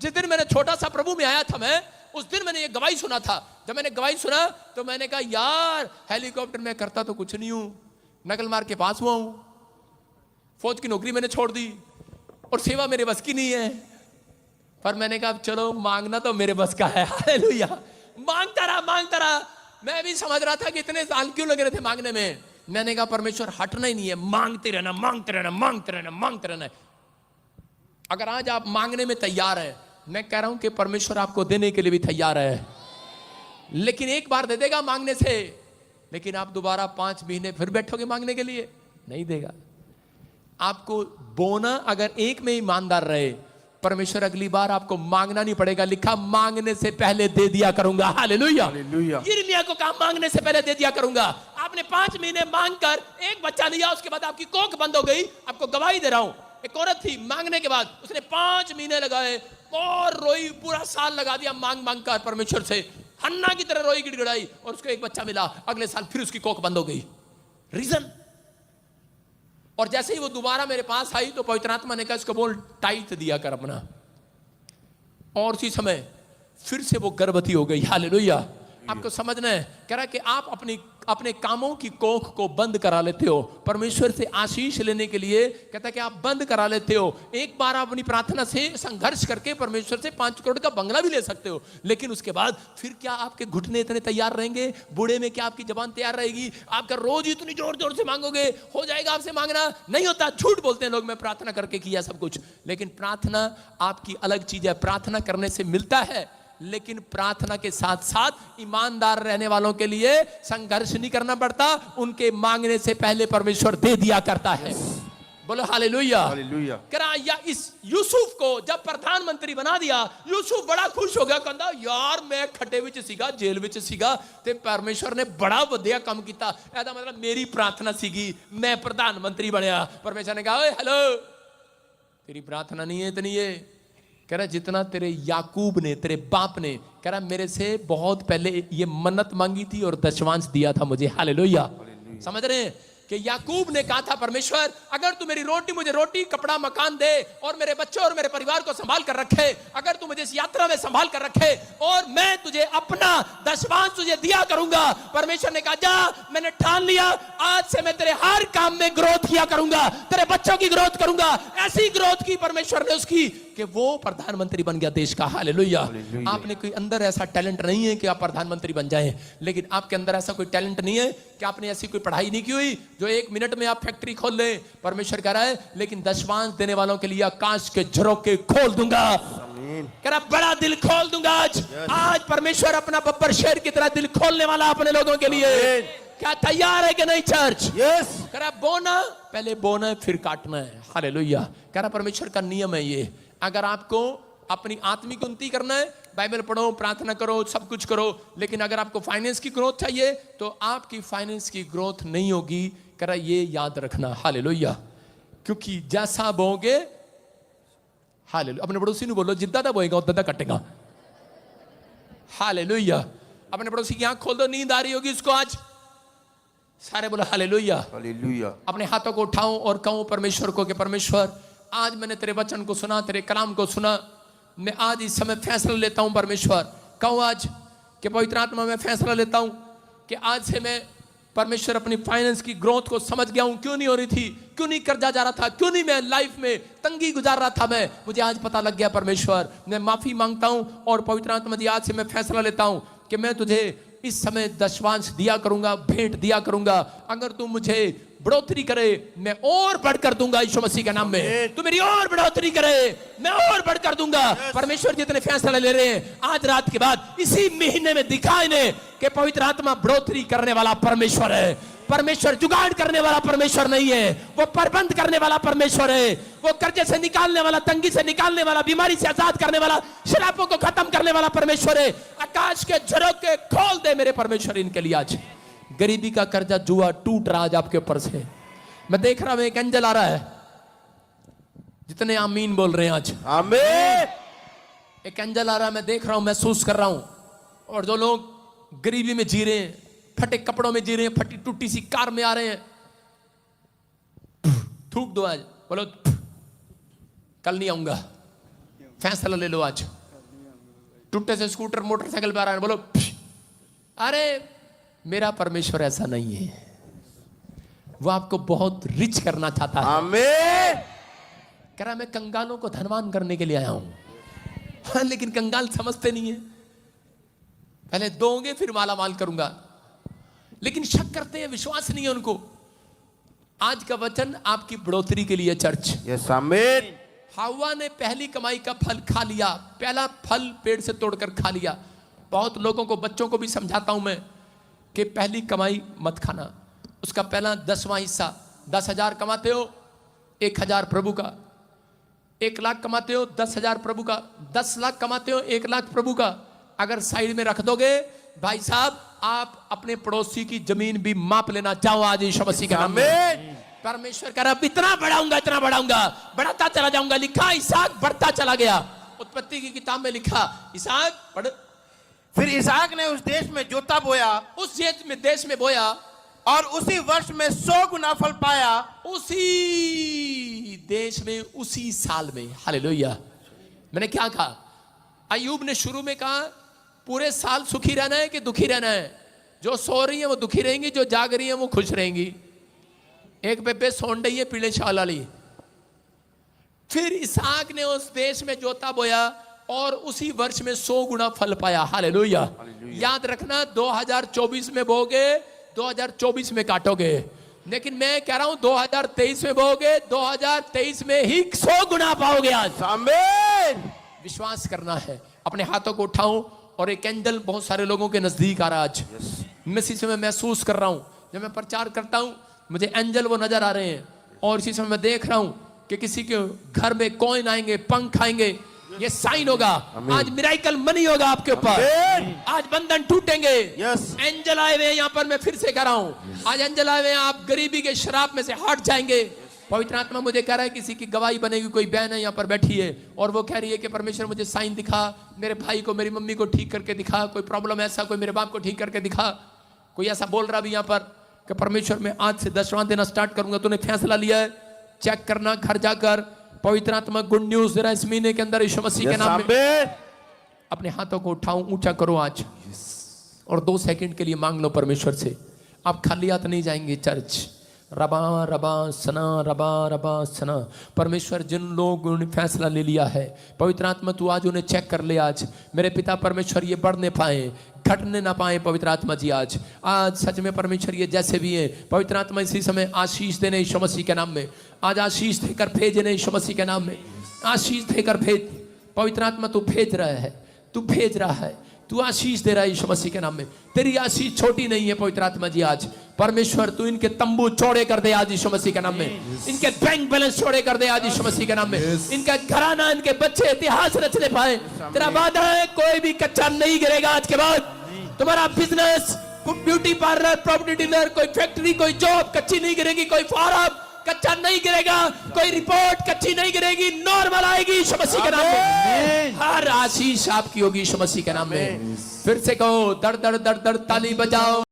जिस दिन मैंने छोटा सा प्रभु में आया था, मैं उस दिन मैंने ये गवाही सुना था। जब मैंने गवाही सुना तो मैंने कहा यार हेलीकॉप्टर में करता तो कुछ नहीं हूं, नकल मार के पास हुआ हूं, फौज की नौकरी मैंने छोड़ दी और सेवा मेरे बस की नहीं है। पर मैंने कहा चलो मांगना तो मेरे बस का है। हालेलुया। मांगता रहा। मैं भी समझ रहा था कि इतने साल क्यों लगे रहे थे मांगने में। मैंने कहा परमेश्वर हटना ही नहीं है, मांगते रहना। अगर आज आप मांगने में तैयार हैं, मैं कह रहा हूं कि परमेश्वर आपको देने के लिए भी तैयार है। लेकिन एक बार दे देगा मांगने से, लेकिन आप दोबारा 5 महीने फिर बैठोगे मांगने के लिए, नहीं देगा। आपको बोना अगर एक में ईमानदार रहे, परमेश्वर अगली बार आपको मांगना नहीं पड़ेगा। लिखा मांगने से पहले दे दिया करूंगा। हालेलुया। यिर्मयाह को कहा मांगने से पहले दे दिया करूंगा। आपने 5 महीने मांगकर एक बच्चा लिया, उसके बाद आपकी कोख बंद हो गई। आपको गवाही दे रहा हूं, एक औरत थी, मांगने के बाद उसने 5 महीने लगाए और रोई, पूरा साल लगा दिया मांग कर परमेश्वर से, हन्ना की तरह रोई, गिड़गिड़ाई, और उसको एक बच्चा मिला। अगले साल फिर उसकी कोख बंद हो गई। रीजन? और जैसे ही वो दोबारा मेरे पास आई तो पवित्र आत्मा ने कहा इसको बोल टाइट दिया कर अपना। और उसी समय फिर से वो गर्भवती हो गई। हालेलुया। आपको समझना है, कह रहा है कि आप अपने कामों की कोख को बंद करा लेते हो, परमेश्वर से आशीष लेने के लिए कहता है कि आप बंद करा लेते हो। एक बार आप अपनी प्रार्थना से संघर्ष करके परमेश्वर से 5 करोड़ का बंगला भी ले सकते हो, लेकिन उसके बाद फिर क्या आपके घुटने इतने तैयार रहेंगे? बूढ़े में क्या आपकी जबान तैयार रहेगी? आपका रोज इतनी जोर जोर से मांगोगे? हो जाएगा आपसे मांगना? नहीं होता। झूठ बोलते हैं लोग, मैं प्रार्थना करके किया सब कुछ। लेकिन प्रार्थना आपकी अलग चीज है। प्रार्थना करने से मिलता है, लेकिन प्रार्थना के साथ साथ ईमानदार रहने वालों के लिए संघर्ष नहीं करना पड़ता। उनके मांगने से पहले परमेश्वर दे दिया करता है। बोलो हालेलुया। हालेलुया। करा या इस यूसुफ को जब प्रधानमंत्री बना दिया, यूसुफ बड़ा खुश हो गया। कहता यार मैं खट्टे विच सीगा, जेल विच सीगा ते परमेश्वर ने बड़ा वधिया काम किया। ऐसा मतलब मेरी प्रार्थना सीगी, मैं प्रधानमंत्री बनया। परमेश्वर ने कहा ओए हेलो, तेरी प्रार्थना नहीं है इतनी है। कह रहा जितना तेरे याकूब ने, तेरे बाप ने, कह रहा मेरे से बहुत पहले ये मन्नत मांगी थी और दशवांश दिया था मुझे। हालेलुया। समझ रहे हैं कि याकूब ने कहा था परमेश्वर अगर तू मेरी रोटी, मुझे रोटी, कपड़ा, मकान दे और मेरे बच्चों और मेरे परिवार को संभाल कर रखे, अगर तू मुझे इस यात्रा में संभाल कर रखे और मैं तुझे अपना दशवांश तुझे दिया करूंगा। परमेश्वर ने कहा जा, मैंने ठान लिया, आज से मैं तेरे हर काम में ग्रोथ किया करूंगा, तेरे बच्चों की ग्रोथ करूंगा। ऐसी ग्रोथ की परमेश्वर ने उसकी कि वो प्रधानमंत्री बन गया देश का। हालेलुया। आपने कोई अंदर ऐसा टैलेंट नहीं है कि आप प्रधानमंत्री बन जाएं, लेकिन आपके अंदर ऐसा कोई टैलेंट नहीं है कि आपने ऐसी कोई पढ़ाई नहीं की हुई जो 1 मिनट में आप फैक्ट्री खोल लें। परमेश्वर कह रहा है लेकिन दशवांश देने वालों के लिए आकाश के झरोखे खोल दूंगा। कह रहा बड़ा दिल खोल दूंगा आज परमेश्वर अपना बब्बर शेर की तरह दिल खोलने वाला अपने लोगों के लिए। क्या तैयार है कि नहीं चर्च? यस। कह रहा बोना, पहले बोना है फिर काटना है। हालेलुया। कह रहा परमेश्वर का नियम है ये। अगर आपको अपनी आत्मिक उन्नति करना है, बाइबल पढ़ो, प्रार्थना करो, सब कुछ करो, लेकिन अगर आपको फाइनेंस की ग्रोथ चाहिए तो आपकी फाइनेंस की ग्रोथ नहीं होगी। कह रहा ये याद रखना। हालेलुया। क्योंकि जैसा बोगे, हालेलुया, अपने पड़ोसी ने बोलो जिद्दा दा बोएगा उद्दा दा कटेगा। हालेलुया। अपने पड़ोसी की आंख खोल दो, नींद आ रही होगी उसको आज। सारे बोलो हालेलुया। हालेलुया। अपने हाथों को उठाऊं और कहूं परमेश्वर को कि परमेश्वर आज मैंने तेरे वचन को सुना, तेरे कलाम को सुना, मैं आज इस समय फैसला लेता हूं। परमेश्वर कहूं आज कि पवित्र आत्मा में फैसला लेता हूं कि आज से मैं परमेश्वर अपनी फाइनेंस की ग्रोथ को समझ गया हूं। क्यों नहीं हो रही थी, क्यों नहीं कर्जा जा रहा था, क्यों नहीं मैं लाइफ में तंगी गुजार रहा था, मैं मुझे आज पता लग गया। परमेश्वर मैं माफी मांगता हूं और पवित्र आत्मा जी आज से मैं फैसला लेता हूं कि मैं तुझे इस समय दशवांश दिया करूंगा, भेंट दिया करूंगा। अगर तू मुझे बढ़ोतरी करे मैं और बढ़कर दूंगा यीशु मसीह के नाम में। तू मेरी और बढ़ोतरी करे मैं और बढ़कर दूंगा। परमेश्वर जितने फैसले ले रहे हैं आज रात के बाद इसी महीने में दिखाए ने कि पवित्र आत्मा बढ़ोतरी करने वाला परमेश्वर है। परमेश्वर जुगाड़ करने वाला परमेश्वर नहीं है, वो प्रबंध करने वाला परमेश्वर है। वो कर्जे से निकालने वाला, तंगी से निकालने वाला, बीमारी से आजाद करने वाला, शराबों को खत्म करने वाला परमेश्वर है। आकाश के झरोखे खोल दे मेरे परमेश्वर इनके लिए आज। गरीबी का कर्जा जुआ टूट रहा आज आपके ऊपर से। मैं देख रहा हूं एक एंजल आ रहा है, जितने आमीन बोल रहे हैं आज आमीन। एक एंजल आ रहा है, मैं देख रहा हूं, महसूस कर रहा हूं। और जो लोग गरीबी में जी रहे हैं, फटे कपड़ों में जी रहे हैं, फटी टूटी सी कार में आ रहे हैं, थूक दो आज, बोलो कल नहीं आऊंगा। फैसला ले लो आज। टूटे से स्कूटर मोटरसाइकिल पे आ रहा है, बोलो अरे मेरा परमेश्वर ऐसा नहीं है, वो आपको बहुत रिच करना चाहता है। आमीन। कह रहा मैं कंगालों को धनवान करने के लिए आया हूं। हाँ, लेकिन कंगाल समझते नहीं है, पहले दोगे फिर माला माल करूंगा, लेकिन शक करते हैं, विश्वास नहीं है उनको। आज का वचन आपकी बढ़ोतरी के लिए चर्च। यस आमीन। हव्वा ने पहली कमाई का फल खा लिया, पहला फल पेड़ से तोड़कर खा लिया। बहुत लोगों को, बच्चों को भी समझाता हूं मैं कि पहली कमाई मत खाना, उसका पहला 10वां हिस्सा। 10,000 कमाते हो 1,000 प्रभु का, 1 लाख कमाते हो 10,000 प्रभु का, 10 लाख कमाते हो 1 लाख प्रभु का। अगर साइड में रख दोगे भाई साहब, आप अपने पड़ोसी की जमीन भी माप लेना। चाहो आज यीशु मसीह के नाम में। परमेश्वर कह रहा इतना बढ़ाऊंगा, इतना बढ़ाऊंगा, बढ़ाता चला जाऊंगा। लिखा इसहाक बढ़ता चला गया। उत्पत्ति की किताब में लिखा इसहाक बढ़। फिर इसहाक ने उस देश में जोता बोया, उस देश में बोया और उसी वर्ष में 100 गुना फल पाया। उसी देश में, उसी साल में। हालेलुया। मैंने क्या कहा? अय्यूब ने शुरू में कहा पूरे साल सुखी रहना है कि दुखी रहना है? जो सो रही है वो दुखी रहेंगी, जो जाग रही है वो खुश रहेंगी। एक बेबे सोन रही है पीले शाल वाली। फिर इसहाक ने उस देश में जोता बोया और उसी वर्ष में 100 गुना फल पाया। हालेलुया। याद रखना 2024 में बोगे 2024 में काटोगे, लेकिन मैं कह रहा हूं 2023 में बोगे 2023 में ही 100 गुना पाओगे। आज आमीन। विश्वास करना है। अपने हाथों को उठाऊं और एक एंजल बहुत सारे लोगों के नजदीक आ रहा है। आज मैं इसी समय महसूस कर रहा हूं, जब मैं प्रचार करता हूं मुझे एंजल वो नजर आ रहे हैं, और इसी समय मैं देख रहा हूं कि किसी के घर में कॉइन आएंगे, पंख आएंगे। ये साइन होगा। आज मिराइकल मनी होगा आपके ऊपर। आज बंधन टूटेंगे। एंजल आए हुए यहाँ पर, मैं फिर से कह रहा हूं, आज एंजल आए हुए हैं, आप गरीबी के शराब में से हट जाएंगे। पवित्र आत्मा मुझे कह रहा है किसी की गवाही बनेगी। कोई बहन है यहाँ पर बैठी है और वो कह रही है कि परमेश्वर मुझे साइन दिखा, मेरे भाई को मेरी मम्मी को ठीक करके दिखा, कोई प्रॉब्लम ऐसा, कोई मेरे बाप को ठीक करके दिखा। कोई ऐसा बोल रहा भी यहाँ पर कि परमेश्वर मैं आज से 10वां देना स्टार्ट करूंगा। तूने फैसला लिया है, चेक करना घर जाकर। पवित्र आत्मा गुड न्यूज दे रहा है इस महीने के अंदर यीशु मसीह के नाम में। अपने हाथों को उठाओ, ऊंचा करो आज और 2 सेकंड के लिए मांग लो परमेश्वर से। आप खाली हाथ नहीं जाएंगे चर्च। रबा रबा सना, रबा रबा सना। परमेश्वर जिन लोगों ने फैसला ले लिया है, पवित्र आत्मा तू आज उन्हें चेक कर ले। आज मेरे पिता परमेश्वर ये बढ़ने पाए, घटने ना पाए। पवित्र आत्मा जी आज सच में परमेश्वर ये जैसे भी है, पवित्र आत्मा इसी समय आशीष देने यीशु मसीह के नाम में। आज आशीष देकर भेजने यीशु मसीह के नाम में। आशीष देकर भेज। पवित्र आत्मा तू भेज रहा है, तू भेज रहा है, तू आशीष दे रहा है यीशु मसीह के नाम में। तेरी आशीष छोटी नहीं है पवित्र आत्मा जी। आज परमेश्वर तू इनके तंबू चौड़े कर दे आज यीशु मसीह के नाम में। इनके बैंक बैलेंस चौड़े कर दे आज यीशु मसीह के नाम में। इनका घराना, इनके बच्चे इतिहास रचने पाए। तेरा वादा है कोई भी कच्चा नहीं गिरेगा आज के बाद। तुम्हारा business, beauty parlour, property dealer, कोई फैक्ट्री, कोई जॉब कच्ची नहीं गिरेगी। कोई फार्म कच्चा नहीं गिरेगा। कोई रिपोर्ट कच्ची नहीं गिरेगी। नॉर्मल आएगी यीशु मसीह के नाम में। हर आशीष आपकी होगी यीशु मसीह के नाम में। फिर से कहो, दर दर दर दर ताली बजाओ।